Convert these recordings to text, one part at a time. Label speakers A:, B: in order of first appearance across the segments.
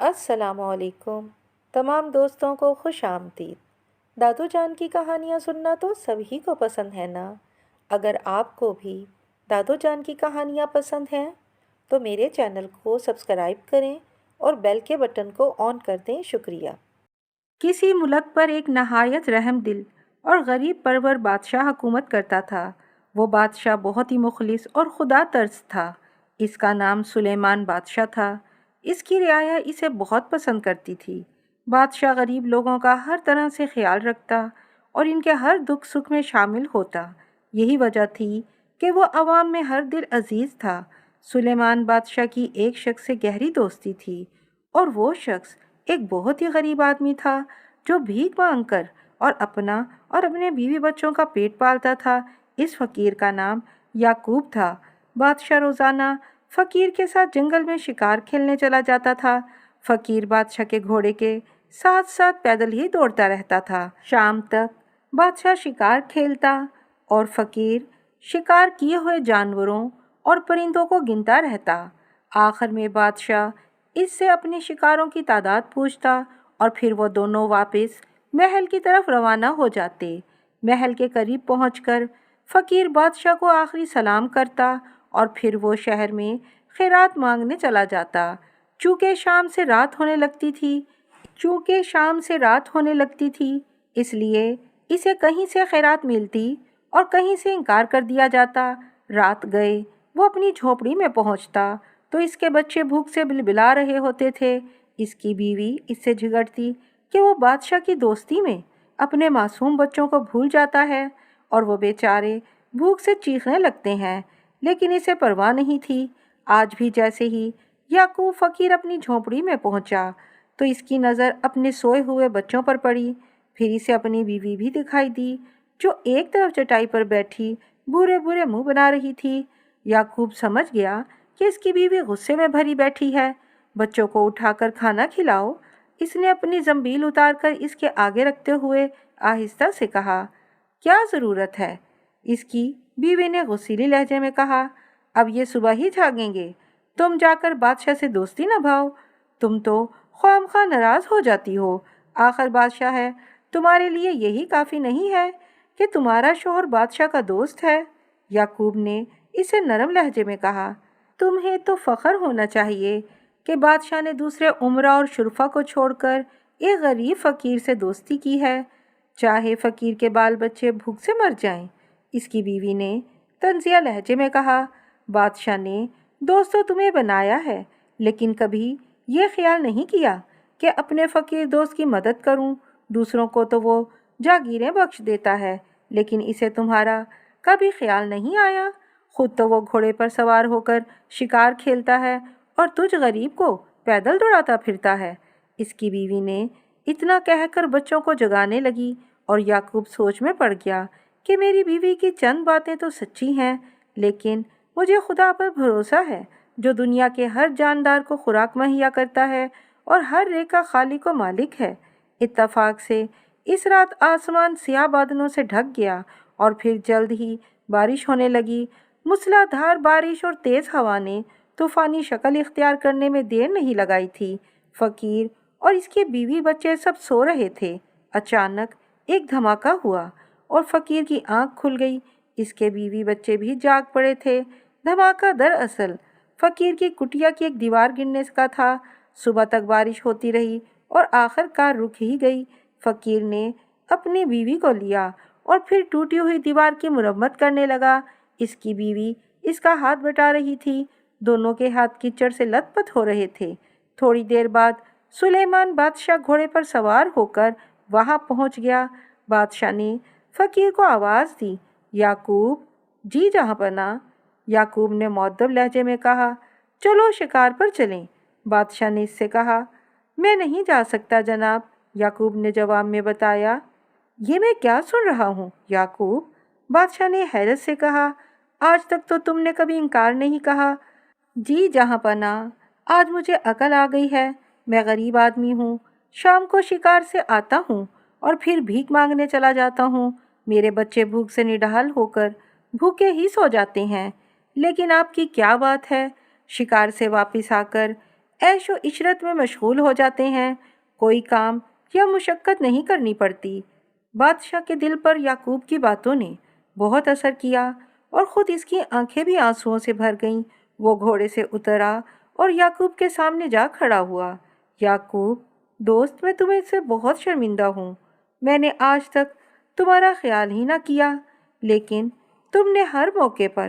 A: السلام علیکم تمام دوستوں کو خوش آمدید۔ دادو جان کی کہانیاں سننا تو سبھی کو پسند ہے نا؟ اگر آپ کو بھی دادو جان کی کہانیاں پسند ہیں تو میرے چینل کو سبسکرائب کریں اور بیل کے بٹن کو آن کر دیں۔ شکریہ۔ کسی ملک پر ایک نہایت رحم دل اور غریب پرور بادشاہ حکومت کرتا تھا۔ وہ بادشاہ بہت ہی مخلص اور خدا ترس تھا۔ اس کا نام سلیمان بادشاہ تھا۔ اس کی رعایا اسے بہت پسند کرتی تھی۔ بادشاہ غریب لوگوں کا ہر طرح سے خیال رکھتا اور ان کے ہر دکھ سکھ میں شامل ہوتا۔ یہی وجہ تھی کہ وہ عوام میں ہر دل عزیز تھا۔ سلیمان بادشاہ کی ایک شخص سے گہری دوستی تھی اور وہ شخص ایک بہت ہی غریب آدمی تھا جو بھیک مانگ کر اور اپنا اور اپنے بیوی بچوں کا پیٹ پالتا تھا۔ اس فقیر کا نام یعقوب تھا۔ بادشاہ روزانہ فقیر کے ساتھ جنگل میں شکار کھیلنے چلا جاتا تھا۔ فقیر بادشاہ کے گھوڑے کے ساتھ ساتھ پیدل ہی دوڑتا رہتا تھا۔ شام تک بادشاہ شکار کھیلتا اور فقیر شکار کیے ہوئے جانوروں اور پرندوں کو گنتا رہتا۔ آخر میں بادشاہ اس سے اپنے شکاروں کی تعداد پوچھتا اور پھر وہ دونوں واپس محل کی طرف روانہ ہو جاتے۔ محل کے قریب پہنچ کر فقیر بادشاہ کو آخری سلام کرتا اور پھر وہ شہر میں خیرات مانگنے چلا جاتا۔ چونکہ شام سے رات ہونے لگتی تھی اس لیے اسے کہیں سے خیرات ملتی اور کہیں سے انکار کر دیا جاتا۔ رات گئے وہ اپنی جھونپڑی میں پہنچتا تو اس کے بچے بھوک سے بلبلا رہے ہوتے تھے۔ اس کی بیوی اس سے جھگڑتی کہ وہ بادشاہ کی دوستی میں اپنے معصوم بچوں کو بھول جاتا ہے اور وہ بیچارے بھوک سے چیخنے لگتے ہیں، لیکن اسے پرواہ نہیں تھی۔ آج بھی جیسے ہی یعقوب فقیر اپنی جھونپڑی میں پہنچا تو اس کی نظر اپنے سوئے ہوئے بچوں پر پڑی۔ پھر اسے اپنی بیوی بھی دکھائی دی جو ایک طرف چٹائی پر بیٹھی برے برے منہ بنا رہی تھی۔ یعقوب سمجھ گیا کہ اس کی بیوی غصے میں بھری بیٹھی ہے۔ بچوں کو اٹھا کر کھانا کھلاؤ۔ اس نے اپنی زنبیل اتار کر اس کے آگے رکھتے ہوئے آہستہ سے کہا، کیا ضرورت ہے؟ اس کی بیوی نے غصیلی لہجے میں کہا، اب یہ صبح ہی جاگیں گے، تم جا کر بادشاہ سے دوستی نبھاؤ۔ تم تو خواہ ناراض ہو جاتی ہو۔ آخر بادشاہ ہے، تمہارے لیے یہی کافی نہیں ہے کہ تمہارا شوہر بادشاہ کا دوست ہے؟ یعقوب نے اسے نرم لہجے میں کہا، تمہیں تو فخر ہونا چاہیے کہ بادشاہ نے دوسرے امراء اور شرفا کو چھوڑ کر ایک غریب فقیر سے دوستی کی ہے، چاہے فقیر کے بال بچے بھوک سے مر جائیں۔ اس کی بیوی نے طنزیہ لہجے میں کہا، بادشاہ نے دوست تو تمہیں بنایا ہے، لیکن کبھی یہ خیال نہیں کیا کہ اپنے فقیر دوست کی مدد کروں۔ دوسروں کو تو وہ جاگیریں بخش دیتا ہے، لیکن اسے تمہارا کبھی خیال نہیں آیا۔ خود تو وہ گھوڑے پر سوار ہو کر شکار کھیلتا ہے اور تجھ غریب کو پیدل دوڑاتا پھرتا ہے۔ اس کی بیوی نے اتنا کہہ کر بچوں کو جگانے لگی اور یعقوب سوچ میں پڑ گیا کہ میری بیوی کی چند باتیں تو سچی ہیں، لیکن مجھے خدا پر بھروسہ ہے جو دنیا کے ہر جاندار کو خوراک مہیا کرتا ہے اور ہر رے کا خالق و مالک ہے۔ اتفاق سے اس رات آسمان سیاہ بادلوں سے ڈھک گیا اور پھر جلد ہی بارش ہونے لگی۔ موسلا دھار بارش اور تیز ہوا نے طوفانی شکل اختیار کرنے میں دیر نہیں لگائی تھی۔ فقیر اور اس کے بیوی بچے سب سو رہے تھے۔ اچانک ایک دھماکہ ہوا اور فقیر کی آنکھ کھل گئی۔ اس کے بیوی بچے بھی جاگ پڑے تھے۔ دھماکہ دراصل فقیر کی کٹیا کی ایک دیوار گرنے کا تھا۔ صبح تک بارش ہوتی رہی اور آخر کار رک ہی گئی۔ فقیر نے اپنی بیوی کو لیا اور پھر ٹوٹی ہوئی دیوار کی مرمت کرنے لگا۔ اس کی بیوی اس کا ہاتھ بٹا رہی تھی۔ دونوں کے ہاتھ کیچڑ سے لت پت ہو رہے تھے۔ تھوڑی دیر بعد سلیمان بادشاہ گھوڑے پر سوار ہو کر وہاں پہنچ گیا۔ بادشاہ نے فقیر کو آواز دی، یعقوب، جی جہاں پناہ۔ یعقوب نے مؤدب لہجے میں کہا، چلو شکار پر چلیں۔ بادشاہ نے اس سے کہا، میں نہیں جا سکتا جناب۔ یعقوب نے جواب میں بتایا، یہ میں کیا سن رہا ہوں یعقوب؟ بادشاہ نے حیرت سے کہا، آج تک تو تم نے کبھی انکار نہیں کہا۔ جی جہاں پناہ، آج مجھے عقل آ گئی ہے۔ میں غریب آدمی ہوں، شام کو شکار سے آتا ہوں اور پھر بھیک مانگنے چلا جاتا ہوں۔ میرے بچے بھوک سے نڈال ہو کر بھوکے ہی سو جاتے ہیں، لیکن آپ کی کیا بات ہے؟ شکار سے واپس آ کر عیش و عشرت میں مشغول ہو جاتے ہیں، کوئی کام یا مشقت نہیں کرنی پڑتی۔ بادشاہ کے دل پر یعقوب کی باتوں نے بہت اثر کیا اور خود اس کی آنکھیں بھی آنسوؤں سے بھر گئیں۔ وہ گھوڑے سے اترا اور یعقوب کے سامنے جا کھڑا ہوا۔ یعقوب، دوست، میں تمہیں سے بہت شرمندہ ہوں۔ میں نے آج تک تمہارا خیال ہی نہ کیا، لیکن تم نے ہر موقع پر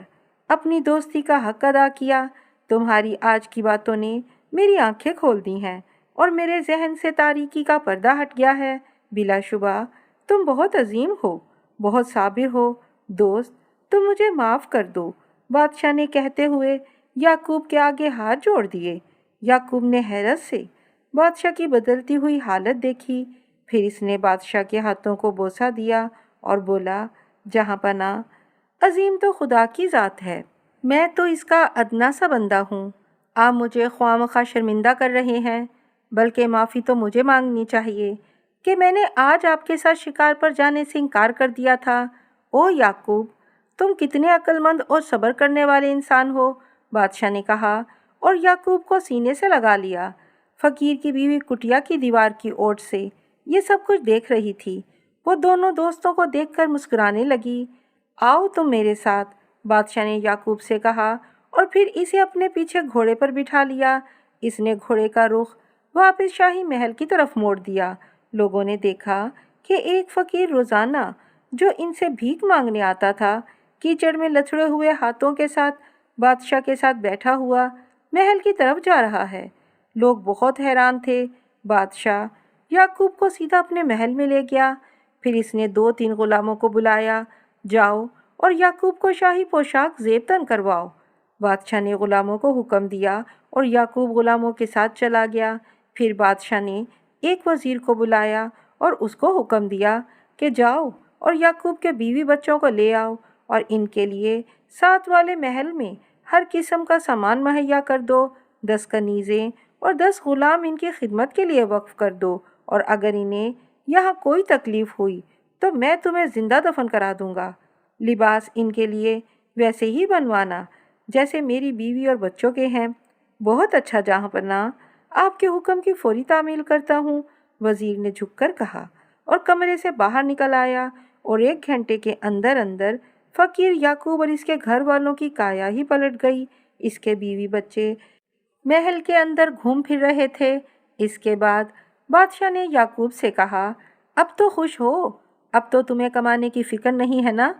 A: اپنی دوستی کا حق ادا کیا۔ تمہاری آج کی باتوں نے میری آنکھیں کھول دی ہیں اور میرے ذہن سے تاریکی کا پردہ ہٹ گیا ہے۔ بلا شبہ تم بہت عظیم ہو، بہت صابر ہو۔ دوست، تم مجھے معاف کر دو، بادشاہ نے کہتے ہوئے یعقوب کے آگے ہاتھ جوڑ دیے۔ یعقوب نے حیرت سے بادشاہ کی بدلتی ہوئی حالت دیکھی، پھر اس نے بادشاہ کے ہاتھوں کو بوسہ دیا اور بولا، جہاں پناہ، عظیم تو خدا کی ذات ہے، میں تو اس کا ادنا سا بندہ ہوں۔ آپ مجھے خواہ مخواہ شرمندہ کر رہے ہیں، بلکہ معافی تو مجھے مانگنی چاہیے کہ میں نے آج آپ کے ساتھ شکار پر جانے سے انکار کر دیا تھا۔ او یعقوب، تم کتنے عقل مند اور صبر کرنے والے انسان ہو، بادشاہ نے کہا اور یعقوب کو سینے سے لگا لیا۔ فقیر کی بیوی کٹیا کی دیوار کی اوٹ سے یہ سب کچھ دیکھ رہی تھی۔ وہ دونوں دوستوں کو دیکھ کر مسکرانے لگی۔ آؤ تم میرے ساتھ، بادشاہ نے یعقوب سے کہا اور پھر اسے اپنے پیچھے گھوڑے پر بٹھا لیا۔ اس نے گھوڑے کا رخ واپس شاہی محل کی طرف موڑ دیا۔ لوگوں نے دیکھا کہ ایک فقیر روزانہ جو ان سے بھیک مانگنے آتا تھا، کیچڑ میں لتھڑے ہوئے ہاتھوں کے ساتھ بادشاہ کے ساتھ بیٹھا ہوا محل کی طرف جا رہا ہے۔ لوگ بہت حیران تھے۔ بادشاہ یعقوب کو سیدھا اپنے محل میں لے گیا۔ پھر اس نے 2-3 غلاموں کو بلایا، جاؤ اور یعقوب کو شاہی پوشاک زیب تن کرواؤ۔ بادشاہ نے غلاموں کو حکم دیا اور یعقوب غلاموں کے ساتھ چلا گیا۔ پھر بادشاہ نے ایک وزیر کو بلایا اور اس کو حکم دیا کہ جاؤ اور یعقوب کے بیوی بچوں کو لے آؤ اور ان کے لیے ساتھ والے محل میں ہر قسم کا سامان مہیا کر دو۔ 10 کنیزیں اور 10 غلام ان کی خدمت کے لیے وقف کر دو، اور اگر انہیں یہاں کوئی تکلیف ہوئی تو میں تمہیں زندہ دفن کرا دوں گا۔ لباس ان کے لیے ویسے ہی بنوانا جیسے میری بیوی اور بچوں کے ہیں۔ بہت اچھا جہاں پناہ، آپ کے حکم کی فوری تعمیل کرتا ہوں، وزیر نے جھک کر کہا اور کمرے سے باہر نکل آیا، اور 1 گھنٹے کے اندر اندر فقیر یعقوب اور اس کے گھر والوں کی کایا ہی پلٹ گئی۔ اس کے بیوی بچے محل کے اندر گھوم پھر رہے تھے۔ اس کے بعد بادشاہ نے یعقوب سے کہا، اب تو خوش ہو، اب تو تمہیں کمانے کی فکر نہیں ہے نا؟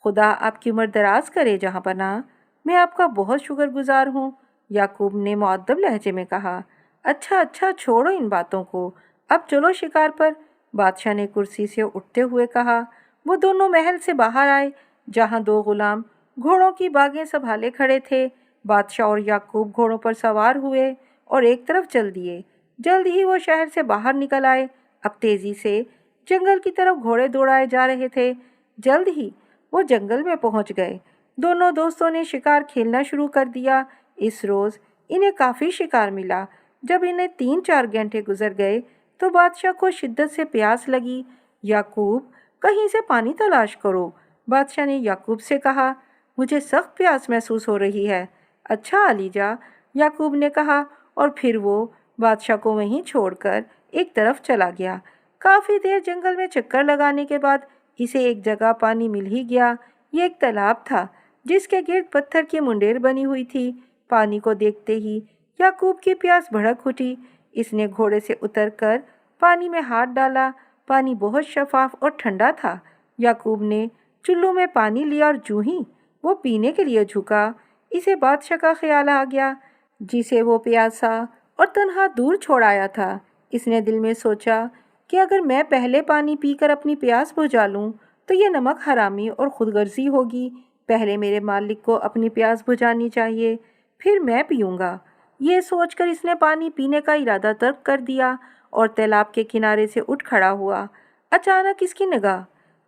A: خدا آپ کی عمر دراز کرے جہاں پناہ، میں آپ کا بہت شکر گزار ہوں، یعقوب نے مؤدب لہجے میں کہا۔ اچھا اچھا، چھوڑو ان باتوں کو، اب چلو شکار پر، بادشاہ نے کرسی سے اٹھتے ہوئے کہا۔ وہ دونوں محل سے باہر آئے، جہاں 2 غلام گھوڑوں کی باگیں سنبھالے کھڑے تھے۔ بادشاہ اور یعقوب گھوڑوں پر سوار ہوئے اور ایک طرف چل دیے۔ جلد ہی وہ شہر سے باہر نکل آئے۔ اب تیزی سے جنگل کی طرف گھوڑے دوڑائے جا رہے تھے۔ جلد ہی وہ جنگل میں پہنچ گئے۔ دونوں دوستوں نے شکار کھیلنا شروع کر دیا۔ اس روز انہیں کافی شکار ملا۔ جب انہیں 3-4 گھنٹے گزر گئے تو بادشاہ کو شدت سے پیاس لگی۔ یعقوب، کہیں سے پانی تلاش کرو، بادشاہ نے یعقوب سے کہا۔ مجھے سخت پیاس محسوس ہو رہی ہے۔ اچھا علی جا، یعقوب نے کہا، اور پھر وہ بادشاہ کو وہیں چھوڑ کر ایک طرف چلا گیا۔ کافی دیر جنگل میں چکر لگانے کے بعد اسے ایک جگہ پانی مل ہی گیا۔ یہ ایک تالاب تھا جس کے گرد پتھر کی منڈیر بنی ہوئی تھی۔ پانی کو دیکھتے ہی یعقوب کی پیاس بھڑک اٹھی۔ اس نے گھوڑے سے اتر کر پانی میں ہاتھ ڈالا۔ پانی بہت شفاف اور ٹھنڈا تھا۔ یعقوب نے چلو میں پانی لیا اور جوں ہی وہ پینے کے لیے جھکا، اسے بادشاہ کا خیال آ گیا جسے وہ پیاسا اور تنہا دور چھوڑ آیا تھا۔ اس نے دل میں سوچا کہ اگر میں پہلے پانی پی کر اپنی پیاس بجھا لوں تو یہ نمک حرامی اور خود غرضی ہوگی۔ پہلے میرے مالک کو اپنی پیاس بجھانی چاہیے، پھر میں پیوں گا۔ یہ سوچ کر اس نے پانی پینے کا ارادہ ترک کر دیا اور تالاب کے کنارے سے اٹھ کھڑا ہوا۔ اچانک اس کی نگاہ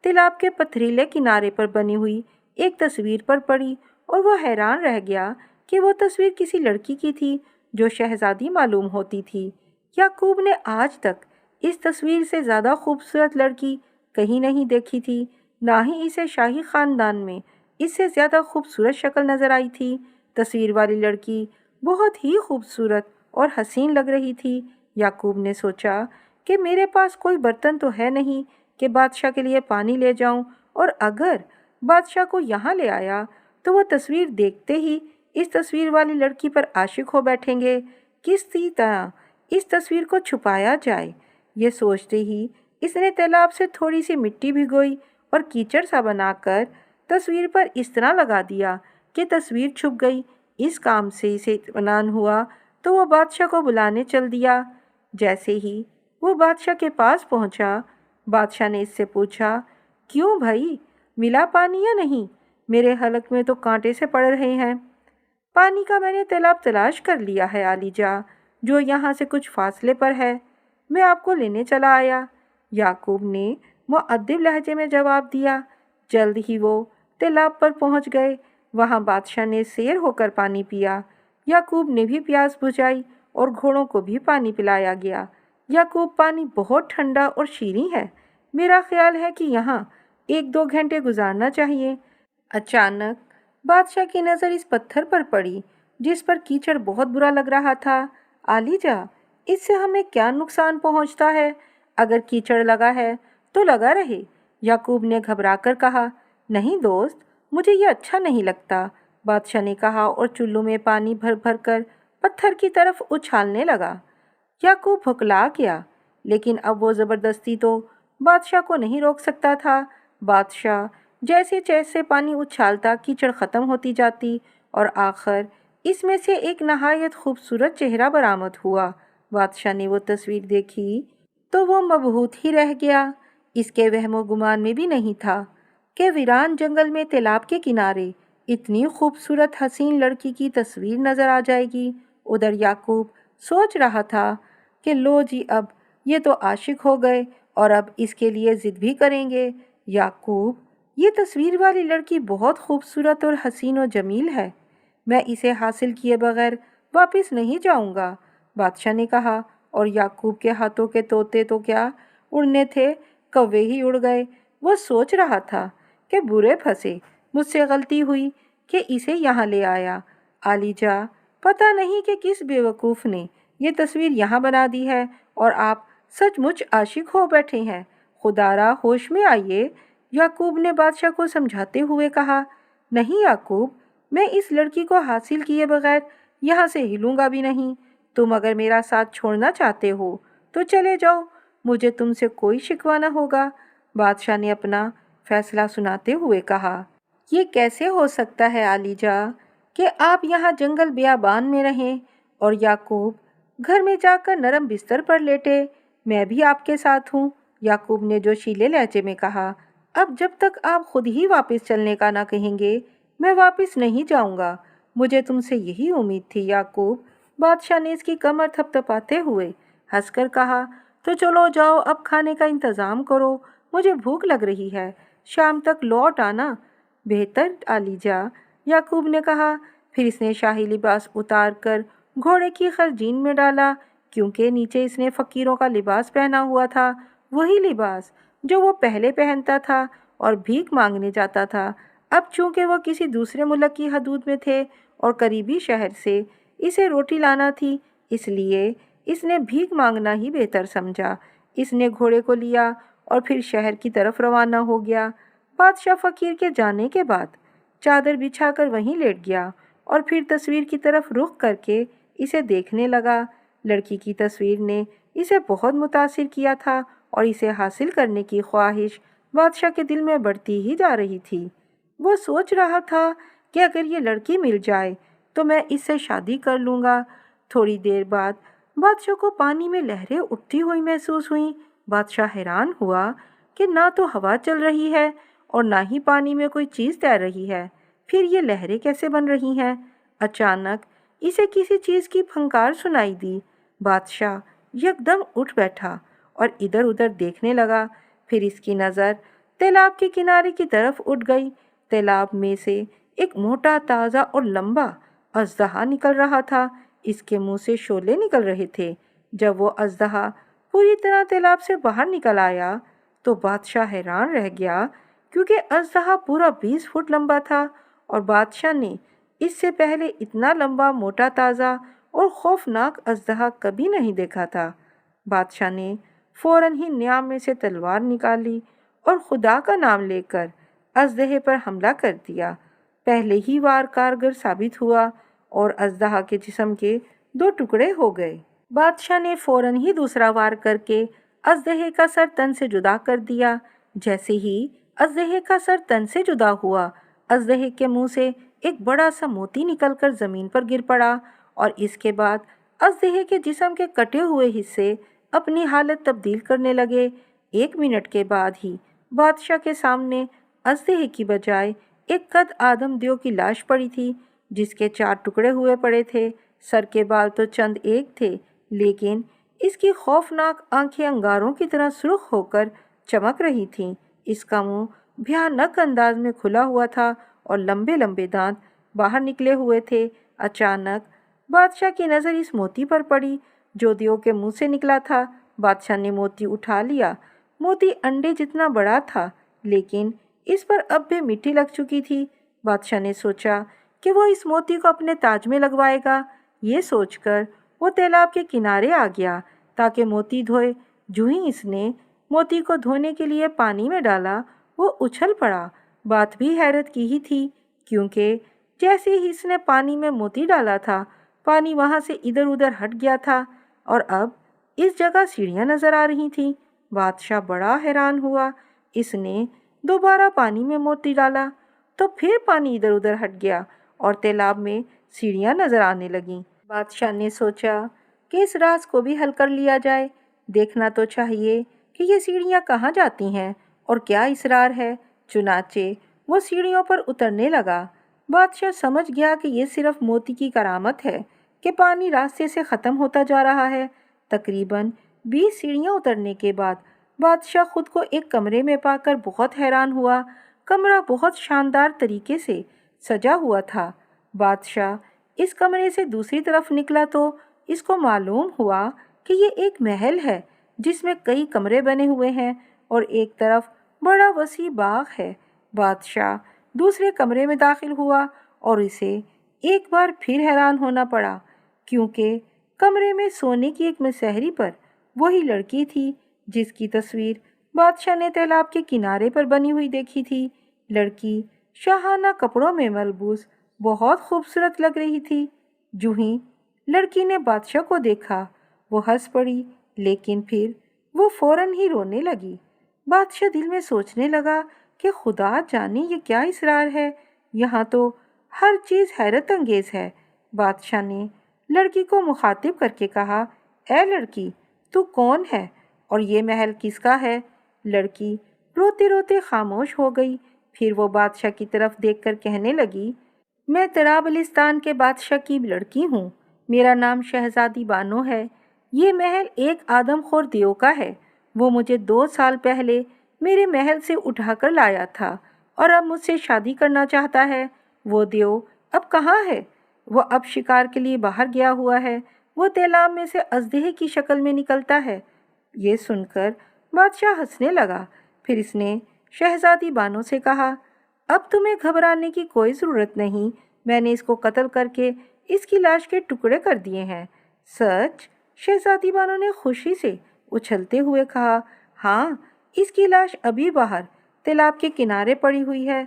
A: تالاب کے پتھریلے کنارے پر بنی ہوئی ایک تصویر پر پڑی اور وہ حیران رہ گیا کہ وہ تصویر کسی لڑکی کی تھی جو شہزادی معلوم ہوتی تھی۔ یعقوب نے آج تک اس تصویر سے زیادہ خوبصورت لڑکی کہیں نہیں دیکھی تھی، نہ ہی اسے شاہی خاندان میں اس سے زیادہ خوبصورت شکل نظر آئی تھی۔ تصویر والی لڑکی بہت ہی خوبصورت اور حسین لگ رہی تھی۔ یعقوب نے سوچا کہ میرے پاس کوئی برتن تو ہے نہیں کہ بادشاہ کے لیے پانی لے جاؤں، اور اگر بادشاہ کو یہاں لے آیا تو وہ تصویر دیکھتے ہی اس تصویر والی لڑکی پر عاشق ہو بیٹھیں گے۔ کسی طرح اس تصویر کو چھپایا جائے، یہ سوچتے ہی اس نے تیلاب سے تھوڑی سی مٹی بھگوئی اور کیچڑ سا بنا کر تصویر پر اس طرح لگا دیا کہ تصویر چھپ گئی۔ اس کام سے اسے اطمینان ہوا تو وہ بادشاہ کو بلانے چل دیا۔ جیسے ہی وہ بادشاہ کے پاس پہنچا، بادشاہ نے اس سے پوچھا، کیوں بھائی، ملا پانی یا نہیں؟ میرے حلق میں تو کانٹے سے پڑ رہے ہیں۔ پانی کا میں نے تیلاب تلاش کر لیا ہے عالی جاں، جو یہاں سے کچھ فاصلے پر ہے، میں آپ کو لینے چلا آیا۔ یعقوب نے مؤدب لہجے میں جواب دیا۔ جلد ہی وہ تیلاب پر پہنچ گئے۔ وہاں بادشاہ نے سیر ہو کر پانی پیا۔ یعقوب نے بھی پیاس بجھائی اور گھوڑوں کو بھی پانی پلایا گیا۔ یعقوب، پانی بہت ٹھنڈا اور شیریں ہے، میرا خیال ہے کہ یہاں 1-2 گھنٹے گزارنا چاہیے۔ اچانک بادشاہ کی نظر اس پتھر پر پڑی جس پر کیچڑ بہت برا لگ رہا تھا۔ عالی جاں، اس سے ہمیں کیا نقصان پہنچتا ہے؟ اگر کیچڑ لگا ہے تو لگا رہے، یعقوب نے گھبرا کر کہا۔ نہیں دوست، مجھے یہ اچھا نہیں لگتا، بادشاہ نے کہا اور چلو میں پانی بھر بھر کر پتھر کی طرف اچھالنے لگا۔ یعقوب بھکلا گیا، لیکن اب وہ زبردستی تو بادشاہ کو نہیں روک سکتا تھا۔ بادشاہ جیسے جیسے پانی اچھالتا کیچڑ ختم ہوتی جاتی اور آخر اس میں سے ایک نہایت خوبصورت چہرہ برآمد ہوا۔ بادشاہ نے وہ تصویر دیکھی تو وہ مبہوت ہی رہ گیا۔ اس کے وہم و گمان میں بھی نہیں تھا کہ ویران جنگل میں تیلاب کے کنارے اتنی خوبصورت حسین لڑکی کی تصویر نظر آ جائے گی۔ ادھر یعقوب سوچ رہا تھا کہ لو جی، اب یہ تو عاشق ہو گئے اور اب اس کے لیے ضد بھی کریں گے۔ یعقوب، یہ تصویر والی لڑکی بہت خوبصورت اور حسین و جمیل ہے، میں اسے حاصل کیے بغیر واپس نہیں جاؤں گا، بادشاہ نے کہا۔ اور یعقوب کے ہاتھوں کے طوطے تو کیا اڑنے تھے، کوے ہی اڑ گئے۔ وہ سوچ رہا تھا کہ برے پھنسے، مجھ سے غلطی ہوئی کہ اسے یہاں لے آیا۔ عالی جاں، پتہ نہیں کہ کس بیوقوف نے یہ تصویر یہاں بنا دی ہے اور آپ سچ مچ عاشق ہو بیٹھے ہیں، خدا را ہوش میں آئیے، یعقوب نے بادشاہ کو سمجھاتے ہوئے کہا۔ نہیں یعقوب، میں اس لڑکی کو حاصل کیے بغیر یہاں سے ہلوں گا بھی نہیں۔ تم اگر میرا ساتھ چھوڑنا چاہتے ہو تو چلے جاؤ، مجھے تم سے کوئی شکوہ نہ ہوگا، بادشاہ نے اپنا فیصلہ سناتے ہوئے کہا۔ یہ کیسے ہو سکتا ہے عالی جاں کہ آپ یہاں جنگل بیابان میں رہیں اور یعقوب گھر میں جا کر نرم بستر پر لیٹے؟ میں بھی آپ کے ساتھ ہوں، یعقوب نے جوشیلے لہجے میں کہا۔ اب جب تک آپ خود ہی واپس چلنے کا نہ کہیں گے، میں واپس نہیں جاؤں گا، مجھے تم سے یہی امید تھی یعقوب، بادشاہ نے اس کی کمر تھپتھپاتے ہوئے ہنس کر کہا۔ تو چلو جاؤ، اب کھانے کا انتظام کرو، مجھے بھوک لگ رہی ہے، شام تک لوٹ آنا۔ بہتر عالی جاں، یعقوب نے کہا۔ پھر اس نے شاہی لباس اتار کر گھوڑے کی خرجین میں ڈالا، کیونکہ نیچے اس نے فقیروں کا لباس پہنا ہوا تھا، وہی لباس جو وہ پہلے پہنتا تھا اور بھیک مانگنے جاتا تھا۔ اب چونکہ وہ کسی دوسرے ملک کی حدود میں تھے اور قریبی شہر سے اسے روٹی لانا تھی، اس لیے اس نے بھیک مانگنا ہی بہتر سمجھا۔ اس نے گھوڑے کو لیا اور پھر شہر کی طرف روانہ ہو گیا۔ بادشاہ فقیر کے جانے کے بعد چادر بچھا کر وہیں لیٹ گیا اور پھر تصویر کی طرف رخ کر کے اسے دیکھنے لگا۔ لڑکی کی تصویر نے اسے بہت متاثر کیا تھا اور اسے حاصل کرنے کی خواہش بادشاہ کے دل میں بڑھتی ہی جا رہی تھی۔ وہ سوچ رہا تھا کہ اگر یہ لڑکی مل جائے تو میں اس سے شادی کر لوں گا۔ تھوڑی دیر بعد بادشاہ کو پانی میں لہریں اٹھتی ہوئی محسوس ہوئیں۔ بادشاہ حیران ہوا کہ نہ تو ہوا چل رہی ہے اور نہ ہی پانی میں کوئی چیز تیر رہی ہے، پھر یہ لہریں کیسے بن رہی ہیں؟ اچانک اسے کسی چیز کی پھنکار سنائی دی۔ بادشاہ یکدم اٹھ بیٹھا اور ادھر ادھر دیکھنے لگا۔ پھر اس کی نظر تیلاب کے کنارے کی طرف اٹھ گئی۔ تیلاب میں سے ایک موٹا، تازہ اور لمبا اژدہا نکل رہا تھا، اس کے منہ سے شعلے نکل رہے تھے۔ جب وہ اژدہا پوری طرح تیلاب سے باہر نکل آیا تو بادشاہ حیران رہ گیا، کیونکہ اژدہا پورا 20 فٹ لمبا تھا اور بادشاہ نے اس سے پہلے اتنا لمبا، موٹا، تازہ اور خوفناک اژدہا کبھی نہیں دیکھا تھا۔ بادشاہ نے فوراً ہی نیام میں سے تلوار نکالی اور خدا کا نام لے کر اژدہے پر حملہ کر دیا۔ پہلے ہی وار کارگر ثابت ہوا اور اژدہا کے جسم کے 2 ٹکڑے ہو گئے۔ بادشاہ نے فوراً ہی دوسرا وار کر کے اژدہے کا سر تن سے جدا کر دیا۔ جیسے ہی اژدہے کا سر تن سے جدا ہوا، اژدہے کے منہ سے ایک بڑا سا موتی نکل کر زمین پر گر پڑا، اور اس کے بعد اژدہے کے جسم کے کٹے ہوئے حصے اپنی حالت تبدیل کرنے لگے۔ 1 منٹ کے بعد ہی بادشاہ کے سامنے اژدہے کی بجائے ایک قد آدم دیو کی لاش پڑی تھی، جس کے 4 ٹکڑے ہوئے پڑے تھے۔ سر کے بال تو چند ایک تھے، لیکن اس کی خوفناک آنکھیں انگاروں کی طرح سرخ ہو کر چمک رہی تھیں۔ اس کا منہ بھیانک انداز میں کھلا ہوا تھا اور لمبے لمبے دانت باہر نکلے ہوئے تھے۔ اچانک بادشاہ کی نظر اس موتی پر پڑی جو دیو کے منہ سے نکلا تھا۔ بادشاہ نے موتی اٹھا لیا۔ موتی انڈے جتنا بڑا تھا، لیکن اس پر اب بھی مٹی لگ چکی تھی۔ بادشاہ نے سوچا کہ وہ اس موتی کو اپنے تاج میں لگوائے گا۔ یہ سوچ کر وہ تالاب کے کنارے آ گیا تاکہ موتی دھوئے۔ جو ہی اس نے موتی کو دھونے کے لیے پانی میں ڈالا، وہ اچھل پڑا۔ بات بھی حیرت کی ہی تھی، کیونکہ جیسے ہی اس نے پانی میں موتی ڈالا تھا، پانی وہاں سے ادھر ادھر ہٹ گیا تھا اور اب اس جگہ سیڑھیاں نظر آ رہی تھیں۔ بادشاہ بڑا حیران ہوا۔ اس نے دوبارہ پانی میں موتی ڈالا تو پھر پانی ادھر ادھر ہٹ گیا اور تالاب میں سیڑھیاں نظر آنے لگیں۔ بادشاہ نے سوچا کہ اس راز کو بھی حل کر لیا جائے۔ دیکھنا تو چاہیے کہ یہ سیڑھیاں کہاں جاتی ہیں اور کیا اسرار ہے۔ چنانچہ وہ سیڑھیوں پر اترنے لگا۔ بادشاہ سمجھ گیا کہ یہ صرف موتی کی کرامت ہے کہ پانی راستے سے ختم ہوتا جا رہا ہے۔ تقریباً 20 سیڑھیاں اترنے کے بعد بادشاہ خود کو ایک کمرے میں پا کر بہت حیران ہوا۔ کمرہ بہت شاندار طریقے سے سجا ہوا تھا۔ بادشاہ اس کمرے سے دوسری طرف نکلا تو اس کو معلوم ہوا کہ یہ ایک محل ہے جس میں کئی کمرے بنے ہوئے ہیں اور ایک طرف بڑا وسیع باغ ہے۔ بادشاہ دوسرے کمرے میں داخل ہوا اور اسے ایک بار پھر حیران ہونا پڑا، کیونکہ کمرے میں سونے کی ایک مسہری پر وہی لڑکی تھی جس کی تصویر بادشاہ نے تالاب کے کنارے پر بنی ہوئی دیکھی تھی۔ لڑکی شاہانہ کپڑوں میں ملبوس بہت خوبصورت لگ رہی تھی۔ جو ہی لڑکی نے بادشاہ کو دیکھا، وہ ہنس پڑی، لیکن پھر وہ فوراً ہی رونے لگی۔ بادشاہ دل میں سوچنے لگا کہ خدا جانے یہ کیا اسرار ہے، یہاں تو ہر چیز حیرت انگیز ہے۔ بادشاہ نے لڑکی کو مخاطب کر کے کہا، اے لڑکی، تو کون ہے اور یہ محل کس کا ہے؟ لڑکی روتے روتے خاموش ہو گئی۔ پھر وہ بادشاہ کی طرف دیکھ کر کہنے لگی، میں طرابلستان کے بادشاہ کی لڑکی ہوں۔ میرا نام شہزادی بانو ہے۔ یہ محل ایک آدم خور دیو کا ہے۔ وہ مجھے 2 سال پہلے میرے محل سے اٹھا کر لایا تھا اور اب مجھ سے شادی کرنا چاہتا ہے۔ وہ دیو اب کہاں ہے؟ وہ اب شکار کے لیے باہر گیا ہوا ہے۔ وہ تالاب میں سے اژدہے کی شکل میں نکلتا ہے۔ یہ سن کر بادشاہ ہنسنے لگا۔ پھر اس نے شہزادی بانو سے کہا، اب تمہیں گھبرانے کی کوئی ضرورت نہیں۔ میں نے اس کو قتل کر کے اس کی لاش کے ٹکڑے کر دیے ہیں۔ سچ؟ شہزادی بانو نے خوشی سے اچھلتے ہوئے کہا، ہاں، اس کی لاش ابھی باہر تالاب کے کنارے پڑی ہوئی ہے۔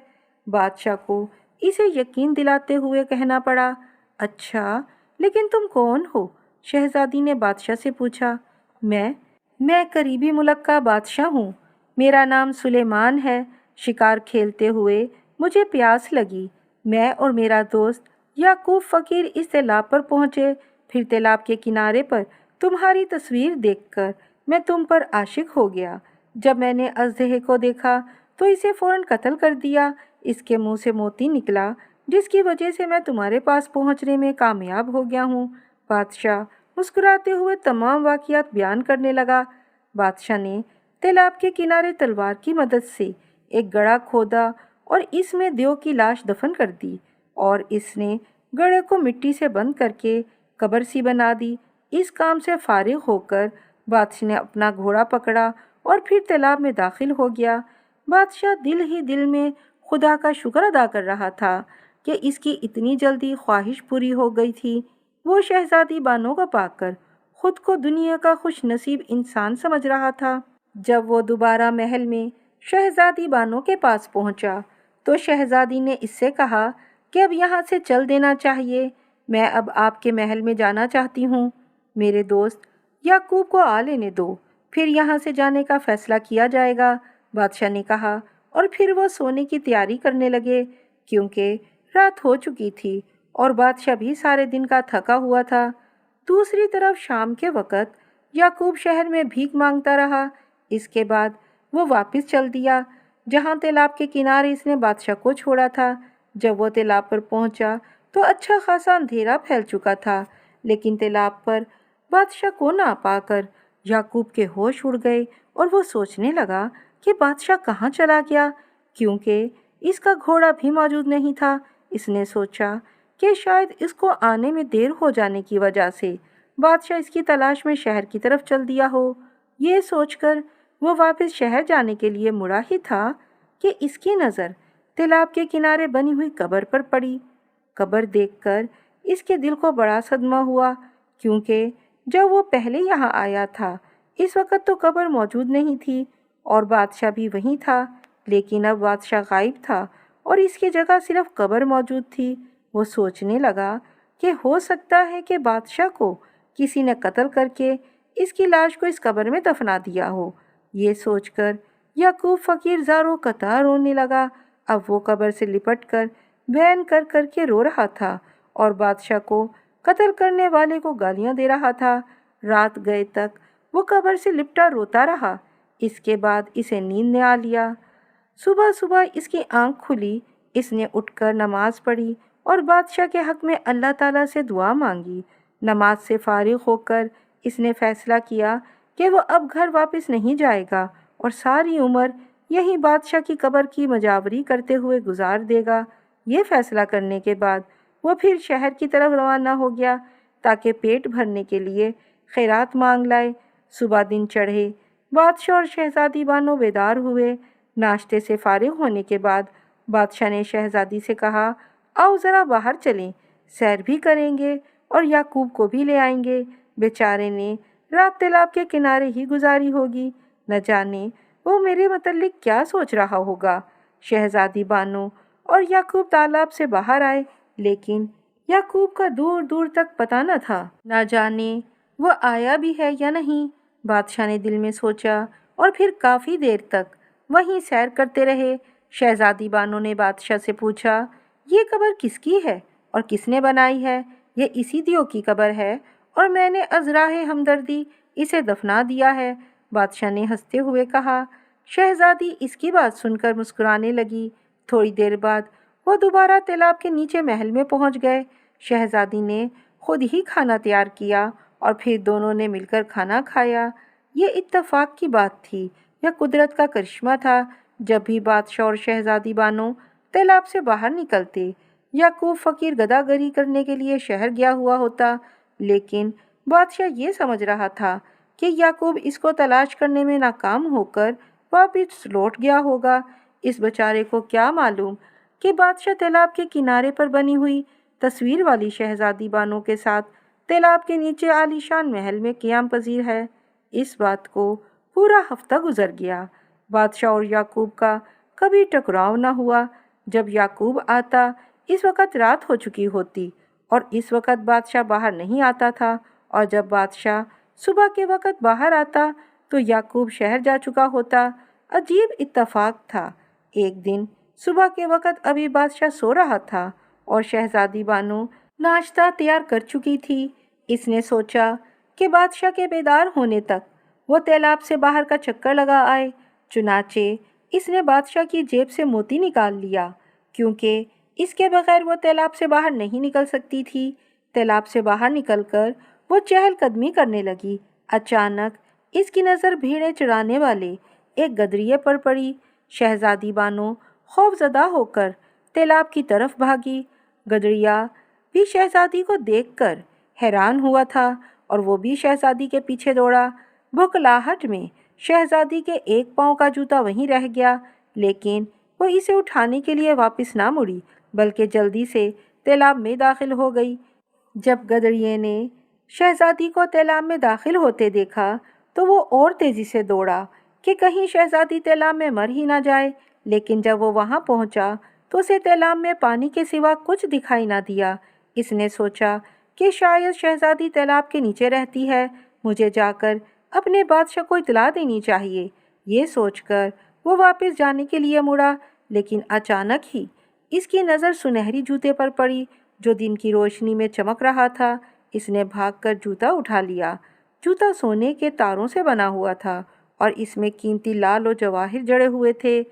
A: بادشاہ کو اسے یقین دلاتے ہوئے کہنا پڑا، اچھا، لیکن تم کون ہو؟ شہزادی نے بادشاہ سے پوچھا۔ میں قریبی ملک کا بادشاہ ہوں۔ میرا نام سلیمان ہے۔ شکار کھیلتے ہوئے مجھے پیاس لگی۔ میں اور میرا دوست یعقوب فقیر اس تالاب پر پہنچے۔ پھر تالاب کے کنارے پر تمہاری تصویر دیکھ کر میں تم پر عاشق ہو گیا۔ جب میں نے اژدہے کو دیکھا تو اسے فوراً قتل کر دیا۔ اس کے منہ سے موتی نکلا، جس کی وجہ سے میں تمہارے پاس پہنچنے میں کامیاب ہو گیا ہوں۔ بادشاہ مسکراتے ہوئے تمام واقعات بیان کرنے لگا۔ بادشاہ نے تالاب کے کنارے تلوار کی مدد سے ایک گڑھا کھودا اور اس میں دیو کی لاش دفن کر دی، اور اس نے گڑھے کو مٹی سے بند کر کے قبر سی بنا دی۔ اس کام سے فارغ ہو کر بادشاہ نے اپنا گھوڑا پکڑا اور پھر تالاب میں داخل ہو گیا۔ بادشاہ دل ہی دل میں خدا کا شکر ادا کر رہا تھا کہ اس کی اتنی جلدی خواہش پوری ہو گئی تھی۔ وہ شہزادی بانو کو پا کر خود کو دنیا کا خوش نصیب انسان سمجھ رہا تھا۔ جب وہ دوبارہ محل میں شہزادی بانو کے پاس پہنچا تو شہزادی نے اس سے کہا کہ اب یہاں سے چل دینا چاہیے، میں اب آپ کے محل میں جانا چاہتی ہوں، میرے دوست یعقوب کو آ لینے دو، پھر یہاں سے جانے کا فیصلہ کیا جائے گا، بادشاہ نے کہا، اور پھر وہ سونے کی تیاری کرنے لگے کیونکہ رات ہو چکی تھی اور بادشاہ بھی سارے دن کا تھکا ہوا تھا۔ دوسری طرف شام کے وقت یعقوب شہر میں بھیک مانگتا رہا۔ اس کے بعد وہ واپس چل دیا جہاں تالاب کے کنارے اس نے بادشاہ کو چھوڑا تھا۔ جب وہ تالاب پر پہنچا تو اچھا خاصا اندھیرا پھیل چکا تھا، لیکن تالاب پر بادشاہ کو نہ پا کر یعقوب کے ہوش اڑ گئے اور وہ سوچنے لگا کہ بادشاہ کہاں چلا گیا، کیونکہ اس کا گھوڑا بھی موجود نہیں تھا۔ اس نے سوچا کہ شاید اس کو آنے میں دیر ہو جانے کی وجہ سے بادشاہ اس کی تلاش میں شہر کی طرف چل دیا ہو۔ یہ سوچ کر وہ واپس شہر جانے کے لیے مڑا ہی تھا کہ اس کی نظر تالاب کے کنارے بنی ہوئی قبر پر پڑی۔ قبر دیکھ کر اس کے دل کو بڑا صدمہ ہوا، کیونکہ جب وہ پہلے یہاں آیا تھا اس وقت تو قبر موجود نہیں تھی اور بادشاہ بھی وہیں تھا، لیکن اب بادشاہ غائب تھا اور اس کی جگہ صرف قبر موجود تھی۔ وہ سوچنے لگا کہ ہو سکتا ہے کہ بادشاہ کو کسی نے قتل کر کے اس کی لاش کو اس قبر میں دفنا دیا ہو۔ یہ سوچ کر یعقوب فقیر زاروں قطار رونے لگا۔ اب وہ قبر سے لپٹ کر بین کر کر کے رو رہا تھا اور بادشاہ کو قتل کرنے والے کو گالیاں دے رہا تھا۔ رات گئے تک وہ قبر سے لپٹا روتا رہا۔ اس کے بعد اسے نیند نے آ لیا۔ صبح صبح اس کی آنکھ کھلی، اس نے اٹھ کر نماز پڑھی اور بادشاہ کے حق میں اللہ تعالیٰ سے دعا مانگی۔ نماز سے فارغ ہو کر اس نے فیصلہ کیا کہ وہ اب گھر واپس نہیں جائے گا اور ساری عمر یہیں بادشاہ کی قبر کی مجاوری کرتے ہوئے گزار دے گا۔ یہ فیصلہ کرنے کے بعد وہ پھر شہر کی طرف روانہ ہو گیا تاکہ پیٹ بھرنے کے لیے خیرات مانگ لائے۔ صبح دن چڑھے، بادشاہ اور شہزادی بانو بیدار ہوئے۔ ناشتے سے فارغ ہونے کے بعد بادشاہ نے شہزادی سے کہا، آؤ ذرا باہر چلیں، سیر بھی کریں گے اور یعقوب کو بھی لے آئیں گے۔ بیچارے نے رات تالاب کے کنارے ہی گزاری ہوگی، نہ جانے وہ میرے متعلق کیا سوچ رہا ہوگا۔ شہزادی بانو اور یعقوب تالاب سے باہر آئے، لیکن یعقوب کا دور دور تک پتہ نہ تھا، نہ جانے وہ آیا بھی ہے یا نہیں۔ بادشاہ نے دل میں سوچا اور پھر کافی دیر تک وہیں سیر کرتے رہے۔ شہزادی بانو نے بادشاہ سے پوچھا، یہ قبر کس کی ہے اور کس نے بنائی ہے؟ یہ اسی دیو کی قبر ہے اور میں نے از راہ ہمدردی اسے دفنا دیا ہے، بادشاہ نے ہنستے ہوئے کہا۔ شہزادی اس کی بات سن کر مسکرانے لگی۔ تھوڑی دیر بعد وہ دوبارہ تالاب کے نیچے محل میں پہنچ گئے۔ شہزادی نے خود ہی کھانا تیار کیا اور پھر دونوں نے مل کر کھانا کھایا۔ یہ اتفاق کی بات تھی یا قدرت کا کرشمہ تھا؟ جب بھی بادشاہ اور شہزادی بانو تالاب سے باہر نکلتے، یعقوب فقیر گداگری کرنے کے لیے شہر گیا ہوا ہوتا، لیکن بادشاہ یہ سمجھ رہا تھا کہ یعقوب اس کو تلاش کرنے میں ناکام ہو کر واپس لوٹ گیا ہوگا۔ اس بیچارے کو کیا معلوم کہ بادشاہ تالاب کے کنارے پر بنی ہوئی تصویر والی شہزادی بانو کے ساتھ تالاب کے نیچے عالیشان محل میں قیام پذیر ہے۔ اس بات کو پورا ہفتہ گزر گیا، بادشاہ اور یعقوب کا کبھی ٹکراؤ نہ ہوا۔ جب یعقوب آتا اس وقت رات ہو چکی ہوتی اور اس وقت بادشاہ باہر نہیں آتا تھا، اور جب بادشاہ صبح کے وقت باہر آتا تو یعقوب شہر جا چکا ہوتا۔ عجیب اتفاق تھا۔ ایک دن صبح کے وقت ابھی بادشاہ سو رہا تھا اور شہزادی بانو ناشتہ تیار کر چکی تھی۔ اس نے سوچا کہ بادشاہ کے بیدار ہونے تک وہ تالاب سے باہر کا چکر لگا آئے۔ چنانچہ اس نے بادشاہ کی جیب سے موتی نکال لیا، کیونکہ اس کے بغیر وہ تالاب سے باہر نہیں نکل سکتی تھی۔ تالاب سے باہر نکل کر وہ چہل قدمی کرنے لگی۔ اچانک اس کی نظر بھیڑیں چرانے والے ایک گدریے پر پڑی۔ شہزادی بانو خوف زدہ ہو کر تالاب کی طرف بھاگی۔ گدریا بھی شہزادی کو دیکھ کر حیران ہوا تھا اور وہ بھی شہزادی کے پیچھے دوڑا۔ بھکلاہٹ میں شہزادی کے ایک پاؤں کا جوتا وہیں رہ گیا، لیکن وہ اسے اٹھانے کے لیے واپس نہ مڑی بلکہ جلدی سے تالاب میں داخل ہو گئی۔ جب گدڑیے نے شہزادی کو تیلاب میں داخل ہوتے دیکھا تو وہ اور تیزی سے دوڑا کہ کہیں شہزادی تیلاب میں مر ہی نہ جائے، لیکن جب وہ وہاں پہنچا تو اسے تیلاب میں پانی کے سوا کچھ دکھائی نہ دیا۔ اس نے سوچا کہ شاید شہزادی تیلاب کے نیچے رہتی ہے، مجھے جا کر اپنے بادشاہ کو اطلاع دینی چاہیے۔ یہ سوچ کر وہ واپس جانے کے لیے مڑا، لیکن اچانک ہی اس کی نظر سنہری جوتے پر پڑی جو دن کی روشنی میں چمک رہا تھا۔ اس نے بھاگ کر جوتا اٹھا لیا۔ جوتا سونے کے تاروں سے بنا ہوا تھا اور اس میں قیمتی لال و جواہر جڑے ہوئے تھے۔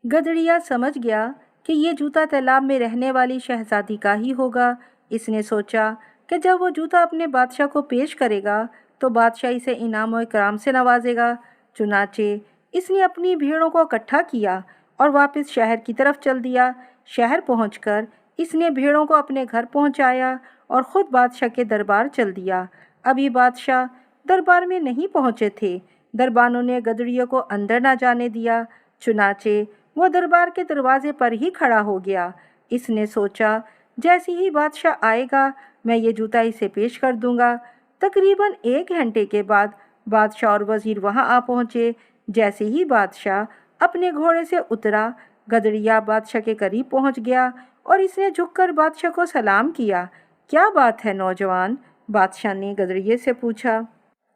A: گدڑیا سمجھ گیا کہ یہ جوتا تالاب میں رہنے والی شہزادی کا ہی ہوگا۔ اس نے سوچا کہ جب وہ جوتا اپنے بادشاہ کو پیش کرے گا تو بادشاہ اسے انعام و اکرام سے نوازے گا۔ چنانچہ اس نے اپنی بھیڑوں کو اکٹھا کیا اور واپس شہر کی طرف چل دیا۔ شہر پہنچ کر اس نے بھیڑوں کو اپنے گھر پہنچایا اور خود بادشاہ کے دربار چل دیا۔ ابھی بادشاہ دربار میں نہیں پہنچے تھے، دربانوں نے گدڑیے کو اندر نہ جانے دیا، چنانچہ وہ دربار کے دروازے پر ہی کھڑا ہو گیا۔ اس نے سوچا جیسے ہی بادشاہ آئے گا میں یہ جوتا اسے پیش کر دوں گا۔ تقریباً 1 گھنٹے کے بعد بادشاہ اور وزیر وہاں آ پہنچے۔ جیسے ہی بادشاہ اپنے گھوڑے سے اترا، گدڑیا بادشاہ کے قریب پہنچ گیا اور اس نے جھک کر بادشاہ کو سلام کیا۔ کیا بات ہے نوجوان؟ بادشاہ نے گدڑیے سے پوچھا۔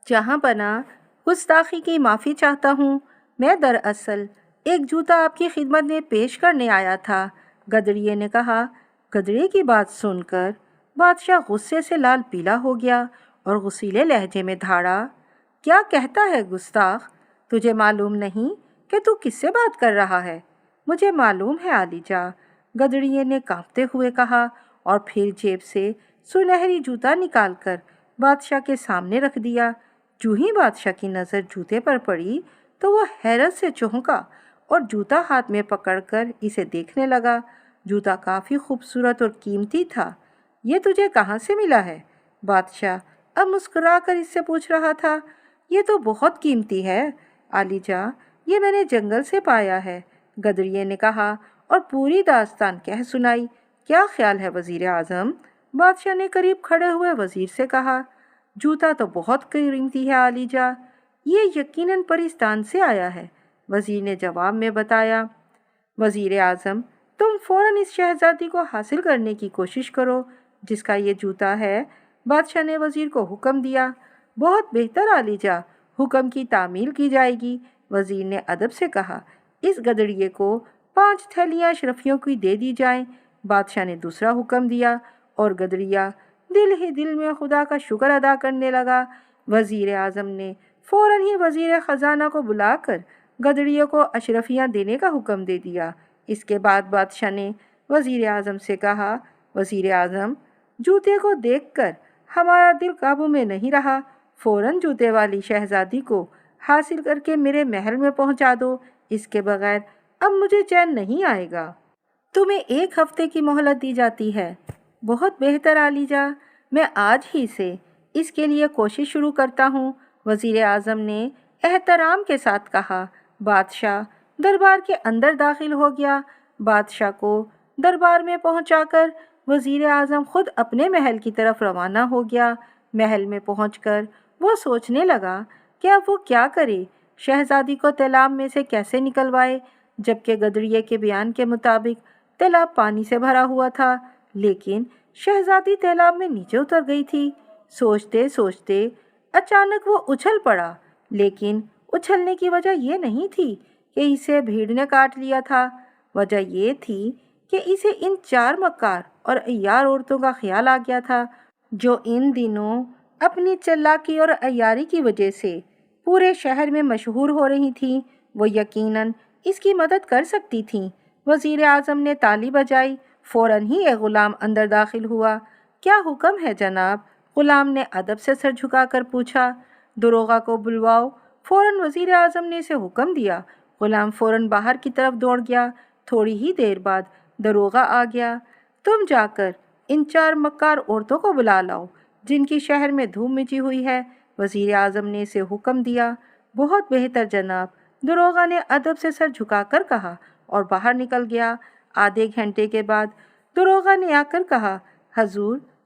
A: جہاں پناہ، گستاخی کی معافی چاہتا ہوں، میں دراصل ایک جوتا آپ کی خدمت میں پیش کرنے آیا تھا، گدڑیے نے کہا۔ گدڑے کی بات سن کر بادشاہ غصے سے لال پیلا ہو گیا اور غصیلے لہجے میں دھاڑا، کیا کہتا ہے گستاخ؟ تجھے معلوم نہیں کہ تو کس سے بات کر رہا ہے؟ مجھے معلوم ہے عالی جاں، گدڑیے نے کانپتے ہوئے کہا اور پھر جیب سے سنہری جوتا نکال کر بادشاہ کے سامنے رکھ دیا۔ جو ہی بادشاہ کی نظر جوتے پر پڑی تو وہ حیرت سے چونکا اور جوتا ہاتھ میں پکڑ کر اسے دیکھنے لگا۔ جوتا کافی خوبصورت اور قیمتی تھا۔ یہ تجھے کہاں سے ملا ہے؟ بادشاہ اب مسکرا کر اس سے پوچھ رہا تھا۔ یہ تو بہت قیمتی ہے عالی جاں، یہ میں نے جنگل سے پایا ہے، گدڑیے نے کہا اور پوری داستان کہہ سنائی۔ کیا خیال ہے وزیر اعظم؟ بادشاہ نے قریب کھڑے ہوئے وزیر سے کہا۔ جوتا تو بہت قیمتی ہے عالی جاں، یہ یقیناً پرستان سے آیا ہے، وزیر نے جواب میں بتایا۔ وزیر اعظم، تم فوراً اس شہزادی کو حاصل کرنے کی کوشش کرو جس کا یہ جوتا ہے، بادشاہ نے وزیر کو حکم دیا۔ بہت بہتر عالی جاں، حکم کی تعمیل کی جائے گی، وزیر نے ادب سے کہا۔ اس گدڑیے کو 5 تھیلیاں اشرفیوں کی دے دی جائیں، بادشاہ نے دوسرا حکم دیا اور گدڑیا دل ہی دل میں خدا کا شکر ادا کرنے لگا۔ وزیر اعظم نے فوراً ہی وزیر خزانہ کو بلا کر گدڑیے کو اشرفیاں دینے کا حکم دے دیا۔ اس کے بعد بادشاہ نے وزیر اعظم سے کہا، وزیر اعظم، جوتے کو دیکھ کر ہمارا دل قابو میں نہیں رہا، فوراً جوتے والی شہزادی کو حاصل کر کے میرے محل میں پہنچا دو، اس کے بغیر اب مجھے چین نہیں آئے گا۔ تمہیں 1 ہفتے کی مہلت دی جاتی ہے۔ بہت بہتر عالی جاں، میں آج ہی سے اس کے لیے کوشش شروع کرتا ہوں، وزیر اعظم نے احترام کے ساتھ کہا۔ بادشاہ دربار کے اندر داخل ہو گیا۔ بادشاہ کو دربار میں پہنچا کر وزیر اعظم خود اپنے محل کی طرف روانہ ہو گیا۔ محل میں پہنچ کر وہ سوچنے لگا کہ اب وہ کیا کرے، شہزادی کو تالاب میں سے کیسے نکلوائے، جبکہ گدڑیے کے بیان کے مطابق تالاب پانی سے بھرا ہوا تھا، لیکن شہزادی تالاب میں نیچے اتر گئی تھی۔ سوچتے سوچتے اچانک وہ اچھل پڑا، لیکن اچھلنے کی وجہ یہ نہیں تھی کہ اسے بھیڑ نے کاٹ لیا تھا، وجہ یہ تھی کہ اسے ان 4 مکار اور عیار عورتوں کا خیال آ گیا تھا جو ان دنوں اپنی چالاکی اور عیاری کی وجہ سے پورے شہر میں مشہور ہو رہی تھیں۔ وہ یقیناً اس کی مدد کر سکتی تھیں۔ وزیر اعظم نے تالی بجائی، فوراً ہی ایک غلام اندر داخل ہوا۔ کیا حکم ہے جناب؟ غلام نے ادب سے سر جھکا کر پوچھا۔ داروغہ کو بلواؤ، فوراً وزیر اعظم نے اسے حکم دیا۔ غلام فوراً باہر کی طرف دوڑ گیا۔ تھوڑی ہی دیر بعد داروغہ آ گیا۔ تم جا کر ان 4 مکار عورتوں کو بلا لاؤ جن کی شہر میں دھوم مچی ہوئی ہے، وزیر اعظم نے اسے حکم دیا۔ بہت بہتر جناب، داروغہ نے ادب سے سر جھکا کر کہا اور باہر نکل گیا۔ آدھے گھنٹے کے بعد داروغہ نے آ کر کہا، حضور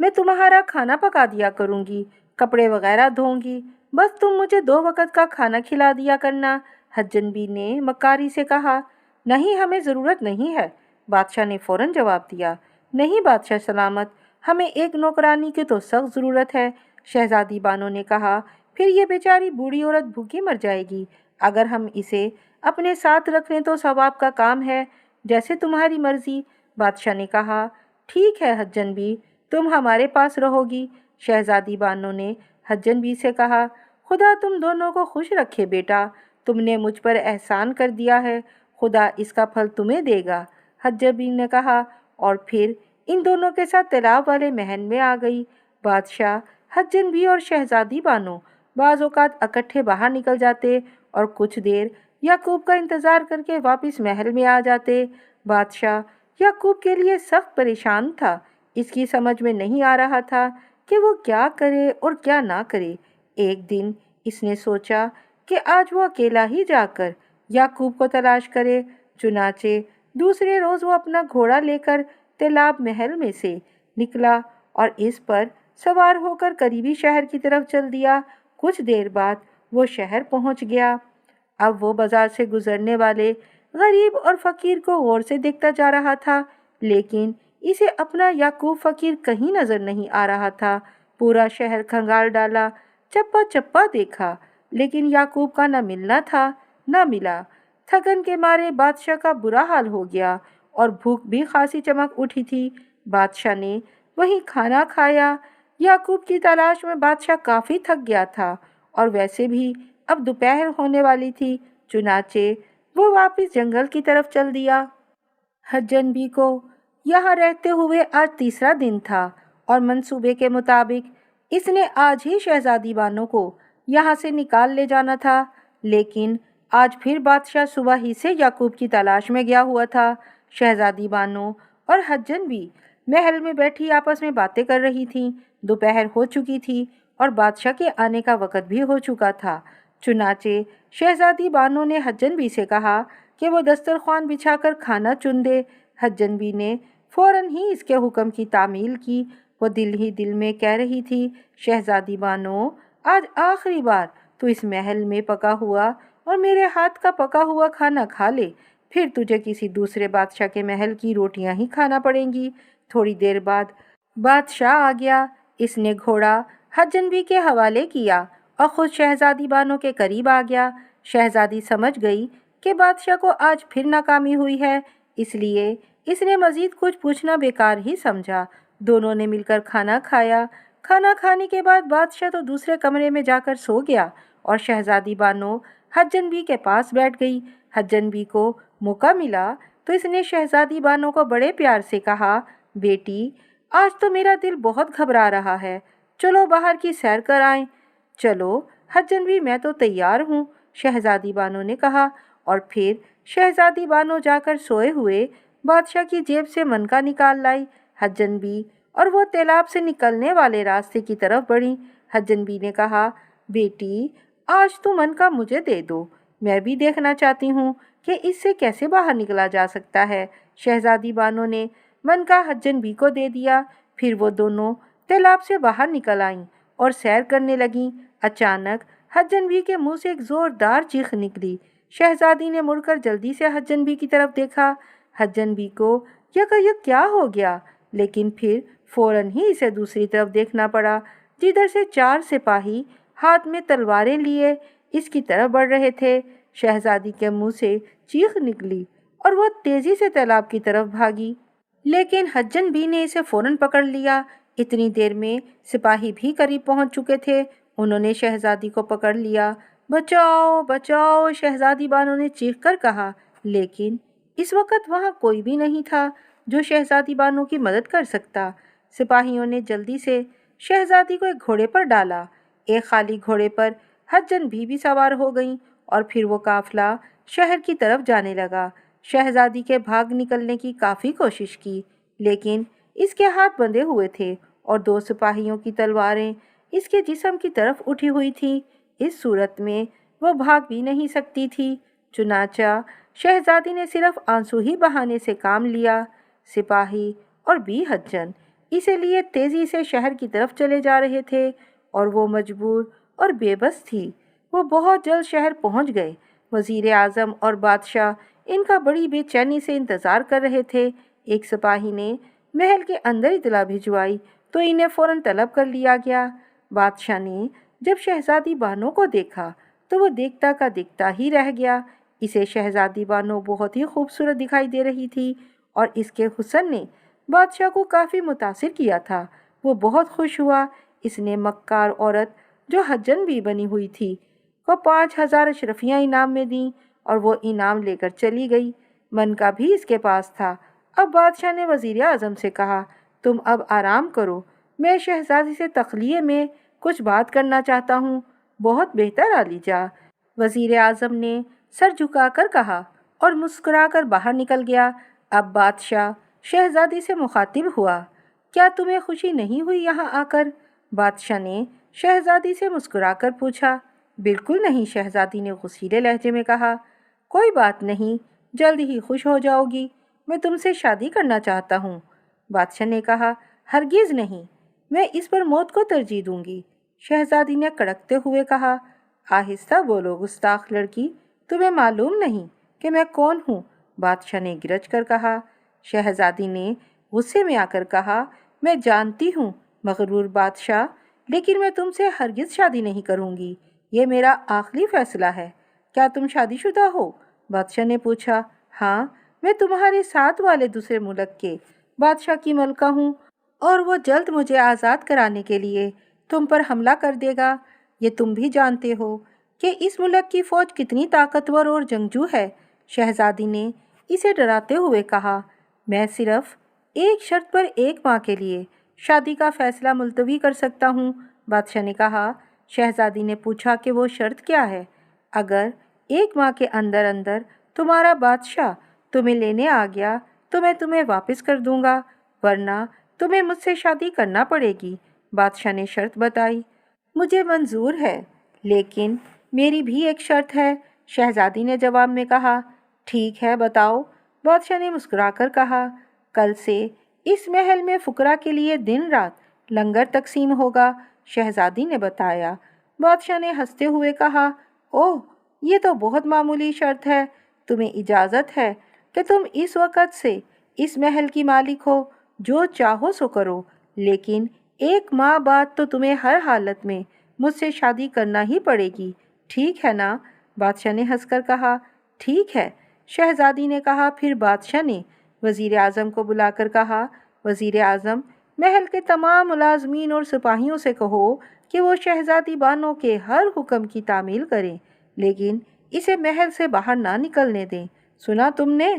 A: میں تمہارا کھانا پکا دیا کروں گی، کپڑے وغیرہ دھوں گی، بس تم مجھے 2 وقت کا کھانا کھلا دیا کرنا۔ حجن بی نے مکاری سے کہا۔ نہیں، ہمیں ضرورت نہیں ہے، بادشاہ نے فوراً جواب دیا۔ نہیں بادشاہ سلامت، ہمیں ایک نوکرانی کی تو سخت ضرورت ہے، شہزادی بانو نے کہا۔ پھر یہ بیچاری بوڑھی عورت بھوکی مر جائے گی، اگر ہم اسے اپنے ساتھ رکھ لیں تو ثواب کا کام ہے، جیسے تمہاری مرضی۔ بادشاہ نے کہا، ٹھیک ہے حجن بی، تم ہمارے پاس رہو گی۔ شہزادی بانو نے حجن بی سے کہا، خدا تم دونوں کو خوش رکھے بیٹا، تم نے مجھ پر احسان کر دیا ہے، خدا اس کا پھل تمہیں دے گا۔ حجن بی نے کہا، اور پھر ان دونوں کے ساتھ تالاب والے محل میں آ گئی۔ بادشاہ، حجن بی اور شہزادی بانو بعض اوقات اکٹھے باہر نکل جاتے اور کچھ دیر یعقوب کا انتظار کر کے واپس محل میں آ جاتے۔ بادشاہ یعقوب کے لیے سخت پریشان تھا، اس کی سمجھ میں نہیں آ رہا تھا کہ وہ کیا کرے اور کیا نہ کرے۔ ایک دن اس نے سوچا کہ آج وہ اکیلا ہی جا کر یعقوب کو تلاش کرے، چنانچہ دوسرے روز وہ اپنا گھوڑا لے کر تالاب محل میں سے نکلا اور اس پر سوار ہو کر قریبی شہر کی طرف چل دیا۔ کچھ دیر بعد وہ شہر پہنچ گیا۔ اب وہ بازار سے گزرنے والے غریب اور فقیر کو غور سے دیکھتا جا رہا تھا، لیکن اسے اپنا یعقوب فقیر کہیں نظر نہیں آ رہا تھا۔ پورا شہر کھنگال ڈالا، چپا چپا دیکھا، لیکن یعقوب کا نہ ملنا تھا نہ ملا۔ تھکن کے مارے بادشاہ کا برا حال ہو گیا اور بھوک بھی خاصی چمک اٹھی تھی۔ بادشاہ نے وہیں کھانا کھایا۔ یعقوب کی تلاش میں بادشاہ کافی تھک گیا تھا اور ویسے بھی اب دوپہر ہونے والی تھی، چنانچہ وہ واپس جنگل کی طرف چل دیا۔ حجن بی کو یہاں رہتے ہوئے آج تیسرا دن تھا اور منصوبے کے مطابق اس نے آج ہی شہزادی بانو کو یہاں سے نکال لے جانا تھا، لیکن آج پھر بادشاہ صبح ہی سے یعقوب کی تلاش میں گیا ہوا تھا۔ شہزادی بانو اور حجن بی محل میں بیٹھی آپس میں باتیں کر رہی تھیں۔ دوپہر ہو چکی تھی اور بادشاہ کے آنے کا وقت بھی ہو چکا تھا، چنانچہ شہزادی بانو نے حجن بی سے کہا کہ وہ دسترخوان بچھا کر کھانا چن دے۔ حجن بی نے فوراً ہی اس کے حکم کی تعمیل کی۔ وہ دل ہی دل میں کہہ رہی تھی، شہزادی بانو، آج آخری بار تو اس محل میں پکا ہوا اور میرے ہاتھ کا پکا ہوا کھانا کھا لے، پھر تجھے کسی دوسرے بادشاہ کے محل کی روٹیاں ہی کھانا پڑیں گی۔ تھوڑی دیر بعد بادشاہ آ گیا۔ اس نے گھوڑا حجن بی کے حوالے کیا اور خود شہزادی بانو کے قریب آ گیا۔ شہزادی سمجھ گئی کہ بادشاہ کو آج پھر ناکامی ہوئی ہے، اس لیے اس نے مزید کچھ پوچھنا بیکار ہی سمجھا۔ دونوں نے مل کر کھانا کھایا۔ کھانا کھانے کے بعد بادشاہ تو دوسرے کمرے میں جا کر سو گیا اور شہزادی بانو حجن بی کے پاس بیٹھ گئی۔ حجن بی کو موقع ملا تو اس نے شہزادی بانو کو بڑے پیار سے کہا، بیٹی، آج تو میرا دل بہت گھبرا رہا ہے، چلو باہر کی سیر کر آئیں۔ چلو حجن بی، میں تو تیار ہوں، شہزادی بانو نے کہا، اور پھر شہزادی بانو جا کر سوئے ہوئے بادشاہ کی جیب سے منکا نکال لائی۔ حجن بی اور وہ تالاب سے نکلنے والے راستے کی طرف بڑھی۔ حجن بی نے کہا، بیٹی، آج تو منکا مجھے دے دو، میں بھی دیکھنا چاہتی ہوں کہ اس سے کیسے باہر نکلا جا سکتا ہے۔ شہزادی بانو نے منکا حجن بی کو دے دیا۔ پھر وہ دونوں تالاب سے باہر نکل آئیں اور سیر کرنے لگیں۔ اچانک حجن بی کے منہ سے ایک زوردار چیخ نکلی۔ شہزادی نے مڑ کر جلدی سے حجن بی کی طرف دیکھا۔ حجن بی کو یکایک کیا ہو گیا، لیکن پھر فوراً ہی اسے دوسری طرف دیکھنا پڑا، جدھر سے 4 سپاہی ہاتھ میں تلواریں لیے اس کی طرف بڑھ رہے تھے۔ شہزادی کے منہ سے چیخ نکلی اور وہ تیزی سے تالاب کی طرف بھاگی، لیکن حجن بی نے اسے فوراً پکڑ لیا۔ اتنی دیر میں سپاہی بھی قریب پہنچ چکے تھے۔ انہوں نے شہزادی کو پکڑ لیا۔ بچاؤ بچاؤ، شہزادی بانو نے چیخ کر کہا، لیکن اس وقت وہاں کوئی بھی نہیں تھا جو شہزادی بانو کی مدد کر سکتا۔ سپاہیوں نے جلدی سے شہزادی کو ایک گھوڑے پر ڈالا۔ ایک خالی گھوڑے پر حجن بھی سوار ہو گئیں اور پھر وہ قافلہ شہر کی طرف جانے لگا۔ شہزادی کے بھاگ نکلنے کی کافی کوشش کی، لیکن اس کے ہاتھ بندھے ہوئے تھے اور 2 سپاہیوں کی تلواریں اس کے جسم کی طرف اٹھی ہوئی تھیں۔ اس صورت میں وہ بھاگ بھی نہیں سکتی تھی، چنانچہ شہزادی نے صرف آنسو ہی بہانے سے کام لیا۔ سپاہی اور حجن اسے لیے تیزی سے شہر کی طرف چلے جا رہے تھے اور وہ مجبور اور بے بس تھی۔ وہ بہت جلد شہر پہنچ گئے۔ وزیر اعظم اور بادشاہ ان کا بڑی بے چینی سے انتظار کر رہے تھے۔ ایک سپاہی نے محل کے اندر اطلاع بھجوائی تو انہیں فوراً طلب کر لیا گیا۔ بادشاہ نے جب شہزادی بانو کو دیکھا تو وہ دیکھتا کا دیکھتا ہی رہ گیا۔ اسے شہزادی بانو بہت ہی خوبصورت دکھائی دے رہی تھی اور اس کے حسن نے بادشاہ کو کافی متاثر کیا تھا۔ وہ بہت خوش ہوا۔ اس نے مکار عورت جو حجن بھی بنی ہوئی تھی کو 5000 اشرفیاں انعام میں دیں اور وہ انعام لے کر چلی گئی۔ من کا بھی اس کے پاس تھا۔ اب بادشاہ نے وزیر اعظم سے کہا، تم اب آرام کرو، میں شہزادی سے تخلیے میں کچھ بات کرنا چاہتا ہوں۔ بہت بہتر عالی جا، وزیر اعظم نے سر جھکا کر کہا اور مسکرا کر باہر نکل گیا۔ اب بادشاہ شہزادی سے مخاطب ہوا، کیا تمہیں خوشی نہیں ہوئی یہاں آ کر؟ بادشاہ نے شہزادی سے مسکرا کر پوچھا۔ بالکل نہیں، شہزادی نے غصیرے لہجے میں کہا۔ کوئی بات نہیں، جلد ہی خوش ہو جاؤ گی، میں تم سے شادی کرنا چاہتا ہوں۔ بادشاہ نے کہا، ہرگز نہیں، میں اس پر موت کو ترجیح دوں گی۔ شہزادی نے کڑکتے ہوئے کہا، آہستہ بولو گستاخ لڑکی، تمہیں معلوم نہیں کہ میں کون ہوں؟ بادشاہ نے گرج کر کہا۔ شہزادی نے غصے میں آ کر کہا، میں جانتی ہوں مغرور بادشاہ، لیکن میں تم سے ہرگز شادی نہیں کروں گی، یہ میرا آخری فیصلہ ہے۔ کیا تم شادی شدہ ہو؟ بادشاہ نے پوچھا۔ ہاں، میں تمہارے ساتھ والے دوسرے ملک کے بادشاہ کی ملکہ ہوں اور وہ جلد مجھے آزاد کرانے کے لیے تم پر حملہ کر دے گا۔ یہ تم بھی جانتے ہو کہ اس ملک کی فوج کتنی طاقتور اور جنگجو ہے۔ شہزادی نے اسے ڈراتے ہوئے کہا، میں صرف ایک شرط پر 1 ماہ کے لیے شادی کا فیصلہ ملتوی کر سکتا ہوں۔ بادشاہ نے کہا۔ شہزادی نے پوچھا کہ وہ شرط کیا ہے؟ اگر 1 ماہ کے اندر اندر تمہارا بادشاہ تمہیں لینے آ گیا تو میں تمہیں واپس کر دوں گا، ورنہ تمہیں مجھ سے شادی کرنا پڑے گی۔ بادشاہ نے شرط بتائی۔ مجھے منظور ہے، لیکن میری بھی ایک شرط ہے، شہزادی نے جواب میں کہا۔ ٹھیک ہے، بتاؤ، بادشاہ نے مسکرا کر کہا۔ کل سے اس محل میں فقراء کے لیے دن رات لنگر تقسیم ہوگا، شہزادی نے بتایا۔ بادشاہ نے ہنستے ہوئے کہا، اوہ، یہ تو بہت معمولی شرط ہے، تمہیں اجازت ہے کہ تم اس وقت سے اس محل کی مالک ہو، جو چاہو سو کرو، لیکن 1 ماہ بعد تو تمہیں ہر حالت میں مجھ سے شادی کرنا ہی پڑے گی، ٹھیک ہے نا؟ بادشاہ نے ہنس کر کہا، ٹھیک ہے، شہزادی نے کہا۔ پھر بادشاہ نے وزیر اعظم کو بلا کر کہا، وزیر اعظم، محل کے تمام ملازمین اور سپاہیوں سے کہو کہ وہ شہزادی بانو کے ہر حکم کی تعمیل کریں، لیکن اسے محل سے باہر نہ نکلنے دیں۔ سنا تم نے؟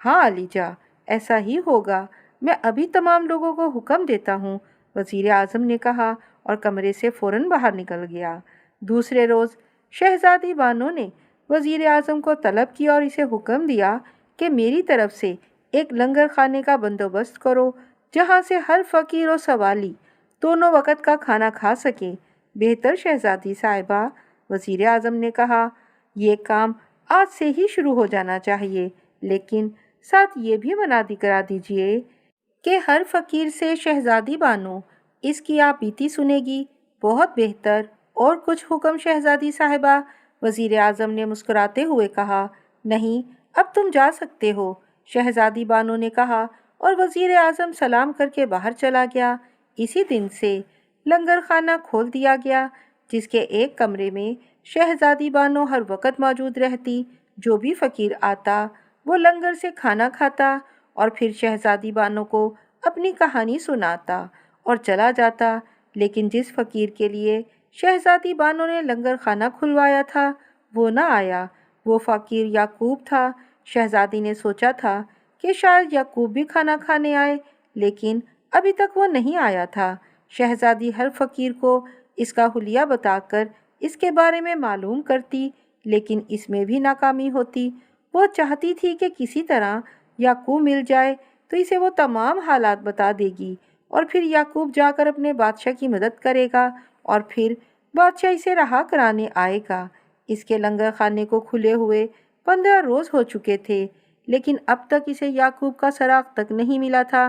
A: ہاں علی جا، ایسا ہی ہوگا، میں ابھی تمام لوگوں کو حکم دیتا ہوں، وزیر اعظم نے کہا اور کمرے سے فوراً باہر نکل گیا۔ دوسرے روز شہزادی بانو نے وزیر اعظم کو طلب کیا اور اسے حکم دیا کہ میری طرف سے ایک لنگر خانے کا بندوبست کرو جہاں سے ہر فقیر و سوالی دونوں وقت کا کھانا کھا سکیں۔ بہتر شہزادی صاحبہ، وزیر اعظم نے کہا، یہ کام آج سے ہی شروع ہو جانا چاہیے، لیکن ساتھ یہ بھی منادی کرا دیجیے کہ ہر فقیر سے شہزادی بانو اس کی آپ بیتی سنے گی۔ بہت بہتر، اور کچھ حکم شہزادی صاحبہ؟ وزیر اعظم نے مسکراتے ہوئے کہا۔ نہیں، اب تم جا سکتے ہو، شہزادی بانو نے کہا اور وزیر اعظم سلام کر کے باہر چلا گیا۔ اسی دن سے لنگر خانہ کھول دیا گیا، جس کے ایک کمرے میں شہزادی بانو ہر وقت موجود رہتی۔ جو بھی فقیر آتا وہ لنگر سے کھانا کھاتا اور پھر شہزادی بانو کو اپنی کہانی سناتا اور چلا جاتا، لیکن جس فقیر کے لیے شہزادی بانو نے لنگر خانہ کھلوایا تھا وہ نہ آیا۔ وہ فقیر یعقوب تھا۔ شہزادی نے سوچا تھا کہ شاید یعقوب بھی کھانا کھانے آئے، لیکن ابھی تک وہ نہیں آیا تھا۔ شہزادی ہر فقیر کو اس کا حلیہ بتا کر اس کے بارے میں معلوم کرتی، لیکن اس میں بھی ناکامی ہوتی۔ وہ چاہتی تھی کہ کسی طرح یعقوب مل جائے تو اسے وہ تمام حالات بتا دے گی اور پھر یعقوب جا کر اپنے بادشاہ کی مدد کرے گا اور پھر بادشاہ اسے رہا کرانے آئے گا۔ اس کے لنگر خانے کو کھلے ہوئے 15 روز ہو چکے تھے، لیکن اب تک اسے یعقوب کا سراغ تک نہیں ملا تھا۔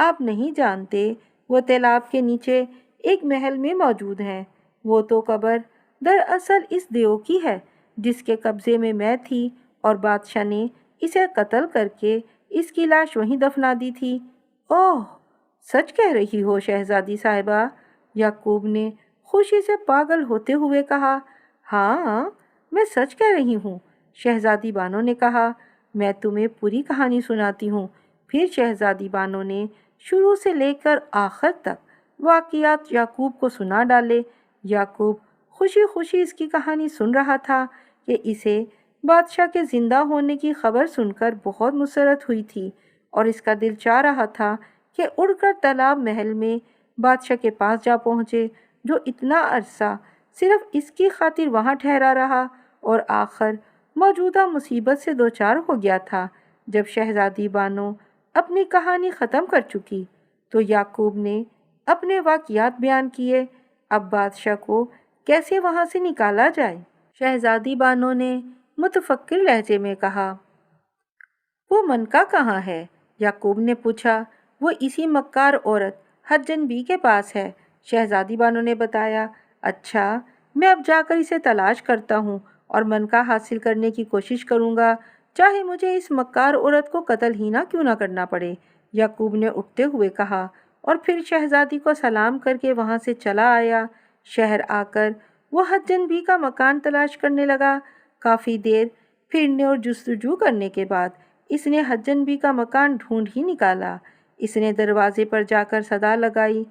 A: آپ نہیں جانتے وہ تالاب کے نیچے ایک محل میں موجود ہیں۔ وہ تو قبر دراصل اس دیو کی ہے جس کے قبضے میں تھی، اور بادشاہ نے اسے قتل کر کے اس کی لاش وہیں دفنا دی تھی۔ اوہ، سچ کہہ رہی ہو شہزادی صاحبہ؟ یعقوب نے خوشی سے پاگل ہوتے ہوئے کہا۔ ہاں، میں سچ کہہ رہی ہوں، شہزادی بانو نے کہا۔ میں تمہیں پوری کہانی سناتی ہوں۔ پھر شہزادی بانو نے شروع سے لے کر آخر تک واقعات یعقوب کو سنا ڈالے۔ یعقوب خوشی خوشی اس کی کہانی سن رہا تھا کہ اسے بادشاہ کے زندہ ہونے کی خبر سن کر بہت مسرت ہوئی تھی، اور اس کا دل چاہ رہا تھا کہ اڑ کر تالاب محل میں بادشاہ کے پاس جا پہنچے، جو اتنا عرصہ صرف اس کی خاطر وہاں ٹھہرا رہا اور آخر موجودہ مصیبت سے دوچار ہو گیا تھا۔ جب شہزادی بانو اپنی کہانی ختم کر چکی تو یعقوب نے اپنے واقعات بیان کیے۔ اب بادشاہ کو کیسے وہاں سے نکالا جائے؟ شہزادی بانو نے متفکر لہجے میں کہا۔ وہ منکا کہاں ہے؟ یعقوب نے پوچھا۔ وہ اسی مکار عورت حجن بی کے پاس ہے، شہزادی بانو نے بتایا۔ اچھا، میں اب جا کر اسے تلاش کرتا ہوں اور منکا حاصل کرنے کی کوشش کروں گا، چاہے مجھے اس مکار عورت کو قتل ہی نہ کیوں نہ کرنا پڑے، یعقوب نے اٹھتے ہوئے کہا، اور پھر شہزادی کو سلام کر کے وہاں سے چلا آیا۔ شہر آ کر وہ حجن بی کا مکان تلاش کرنے لگا۔ کافی دیر پھرنے اور جستجو کرنے کے بعد اس نے حجن بی کا مکان ڈھونڈ ہی نکالا۔ اس نے دروازے پر جا کر صدا لگائی،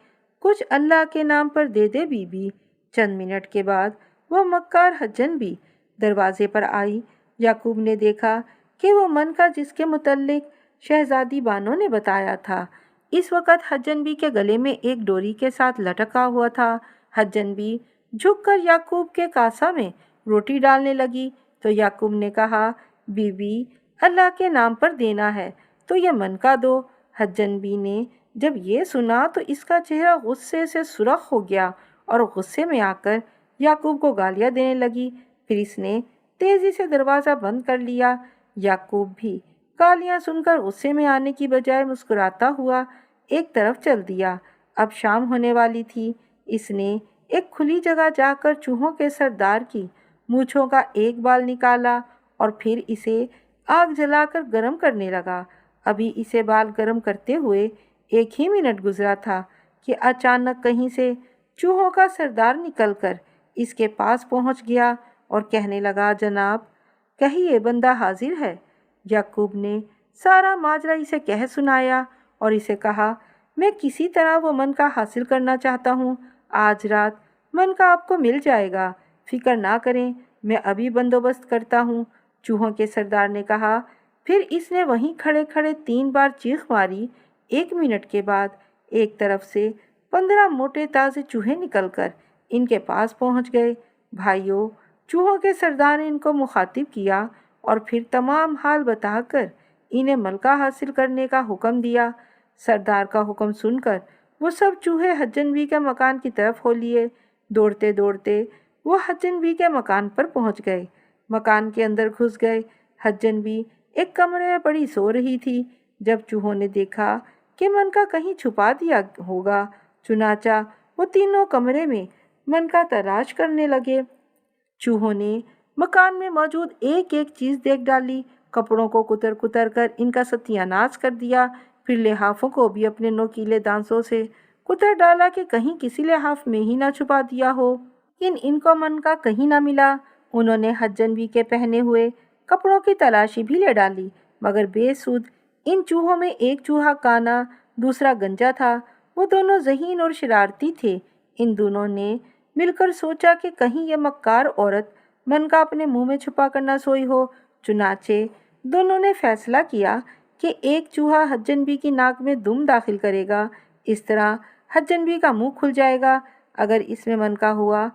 A: کچھ اللہ کے نام پر دے دے بی بی۔ چند منٹ کے بعد وہ مکار حجن بی دروازے پر آئی۔ یعقوب نے دیکھا کہ وہ منکا جس کے متعلق شہزادی بانو نے بتایا تھا اس وقت حجن بی کے گلے میں ایک ڈوری کے ساتھ لٹکا ہوا تھا۔ حجن بی جھک کر یعقوب کے کاسہ میں روٹی ڈالنے لگی تو یعقوب نے کہا، بی بی، اللہ کے نام پر دینا ہے تو یہ منکا دو۔ حجن بی نے جب یہ سنا تو اس کا چہرہ غصے سے سرخ ہو گیا اور غصے میں آ کر یعقوب کو گالیاں دینے لگی۔ پھر اس نے تیزی سے دروازہ بند کر لیا۔ یعقوب بھی گالیاں سن کر غصے میں آنے کی بجائے مسکراتا ہوا ایک طرف چل دیا۔ اب شام ہونے والی تھی۔ اس نے ایک کھلی جگہ جا کر چوہوں کے سردار کی مونچھوں کا ایک بال نکالا اور پھر اسے آگ جلا کر گرم کرنے لگا۔ ابھی اسے بال گرم کرتے ہوئے 1 ہی منٹ گزرا تھا کہ اچانک کہیں سے چوہوں کا سردار نکل کر اس کے پاس پہنچ گیا اور کہنے لگا، جناب، کہیے بندہ حاضر ہے۔ یعقوب نے سارا ماجرا اسے کہہ سنایا اور اسے کہا، میں کسی طرح وہ منکا حاصل کرنا چاہتا ہوں۔ آج رات منکا آپ کو مل جائے گا، فکر نہ کریں، میں ابھی بندوبست کرتا ہوں، چوہوں کے سردار نے کہا۔ پھر اس نے وہیں کھڑے کھڑے 3 بار چیخ ماری۔ 1 منٹ کے بعد ایک طرف سے 15 موٹے تازے چوہے نکل کر ان کے پاس پہنچ گئے۔ بھائیوں، چوہوں کے سردار نے ان کو مخاطب کیا اور پھر تمام حال بتا کر انہیں ملکہ حاصل کرنے کا حکم دیا۔ سردار کا حکم سن کر وہ سب چوہے حجن بی کے مکان کی طرف ہو لیے۔ دوڑتے دوڑتے وہ حجن بی کے مکان پر پہنچ گئے۔ مکان کے اندر گھس گئے۔ حجن بی ایک کمرے میں پڑی سو رہی تھی۔ جب چوہوں نے دیکھا کہ منکا کہیں چھپا دیا ہوگا، چنانچہ وہ تینوں کمرے میں منکا تلاش کرنے لگے۔ چوہوں نے مکان میں موجود ایک ایک چیز دیکھ ڈالی، کپڑوں کو کتر کتر کر ان کا ستیہ ناش کر دیا، پھر لحافوں کو بھی اپنے نوکیلے دانتوں سے کتر ڈالا کہ کہیں کسی لحاف میں ہی نہ چھپا دیا ہو، لیکن ان کو منکا کہیں نہ ملا۔ انہوں نے حجن بی کے پہنے ہوئے کپڑوں کی تلاشی بھی لے ڈالی، مگر بے سود۔ ان چوہوں میں ایک چوہا کانا، دوسرا گنجا تھا۔ وہ دونوں ذہین اور شرارتی تھے۔ ان دونوں نے مل کر سوچا کہ کہیں یہ مکار عورت منکا اپنے منہ میں چھپا کر نہ سوئی ہو۔ چنانچہ دونوں نے فیصلہ کیا کہ ایک چوہا حجن بی کی ناک میں دم داخل کرے گا، اس طرح حجن بی کا منہ کھل جائے گا۔ اگر اس میں منکا ہوا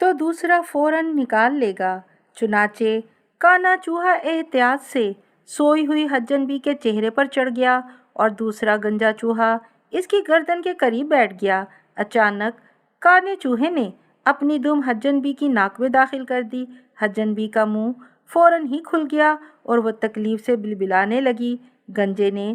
A: تو دوسرا فوراً نکال لے گا۔ چنانچہ کانا چوہا احتیاط سے سوئی ہوئی حجن بی کے چہرے پر چڑھ گیا اور دوسرا گنجا چوہا اس کی گردن کے قریب بیٹھ گیا۔ اچانک کانے چوہے نے اپنی دم حجن بی کی ناک میں داخل کر دی۔ حجن بی کا منہ فوراً ہی کھل گیا اور وہ تکلیف سے بلبلانے لگی۔ گنجے نے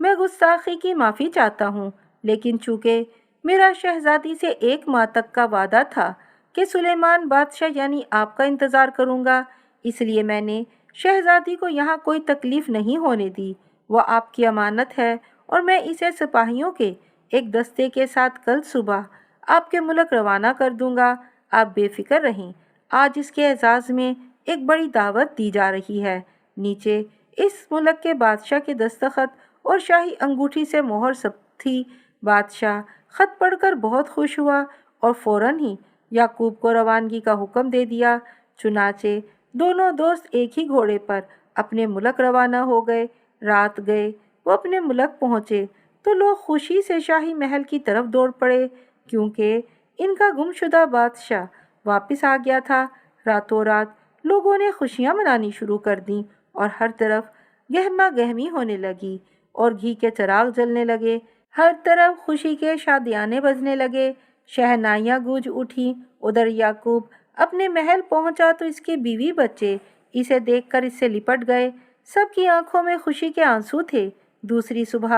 A: میں گستاخی کی معافی چاہتا ہوں، لیکن چونکہ میرا شہزادی سے 1 ماہ تک کا وعدہ تھا کہ سلیمان بادشاہ یعنی آپ کا انتظار کروں گا، اس لیے میں نے شہزادی کو یہاں کوئی تکلیف نہیں ہونے دی۔ وہ آپ کی امانت ہے اور میں اسے سپاہیوں کے ایک دستے کے ساتھ کل صبح آپ کے ملک روانہ کر دوں گا۔ آپ بے فکر رہیں، آج اس کے اعزاز میں ایک بڑی دعوت دی جا رہی ہے۔ نیچے اس ملک کے بادشاہ کے دستخط اور شاہی انگوٹھی سے مہر سب تھی۔ بادشاہ خط پڑھ کر بہت خوش ہوا اور فوراً ہی یعقوب کو روانگی کا حکم دے دیا۔ چنانچہ دونوں دوست ایک ہی گھوڑے پر اپنے ملک روانہ ہو گئے۔ رات گئے وہ اپنے ملک پہنچے تو لوگ خوشی سے شاہی محل کی طرف دوڑ پڑے، کیونکہ ان کا گمشدہ بادشاہ واپس آ گیا تھا۔ راتوں رات لوگوں نے خوشیاں منانی شروع کر دیں اور ہر طرف گہما گہمی ہونے لگی اور گھی کے چراغ جلنے لگے۔ ہر طرف خوشی کے شادیانے بجنے لگے، شہنائیاں گونج اٹھیں۔ ادھر یعقوب اپنے محل پہنچا تو اس کے بیوی بچے اسے دیکھ کر اس سے لپٹ گئے۔ سب کی آنکھوں میں خوشی کے آنسو تھے۔ دوسری صبح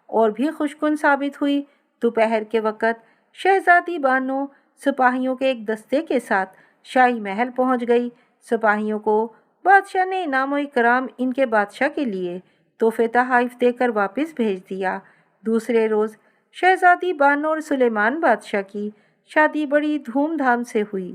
A: اور بھی خوشگن ثابت ہوئی۔ دوپہر کے وقت شہزادی بانو سپاہیوں کے ایک دستے کے ساتھ شاہی محل پہنچ گئی۔ سپاہیوں کو بادشاہ نے انعام و اکرام ان کے بادشاہ کے لیے تحفے تحائف دے کر واپس بھیج دیا۔ دوسرے روز شہزادی بانو اور سلیمان بادشاہ کی شادی بڑی دھوم دھام سے ہوئی۔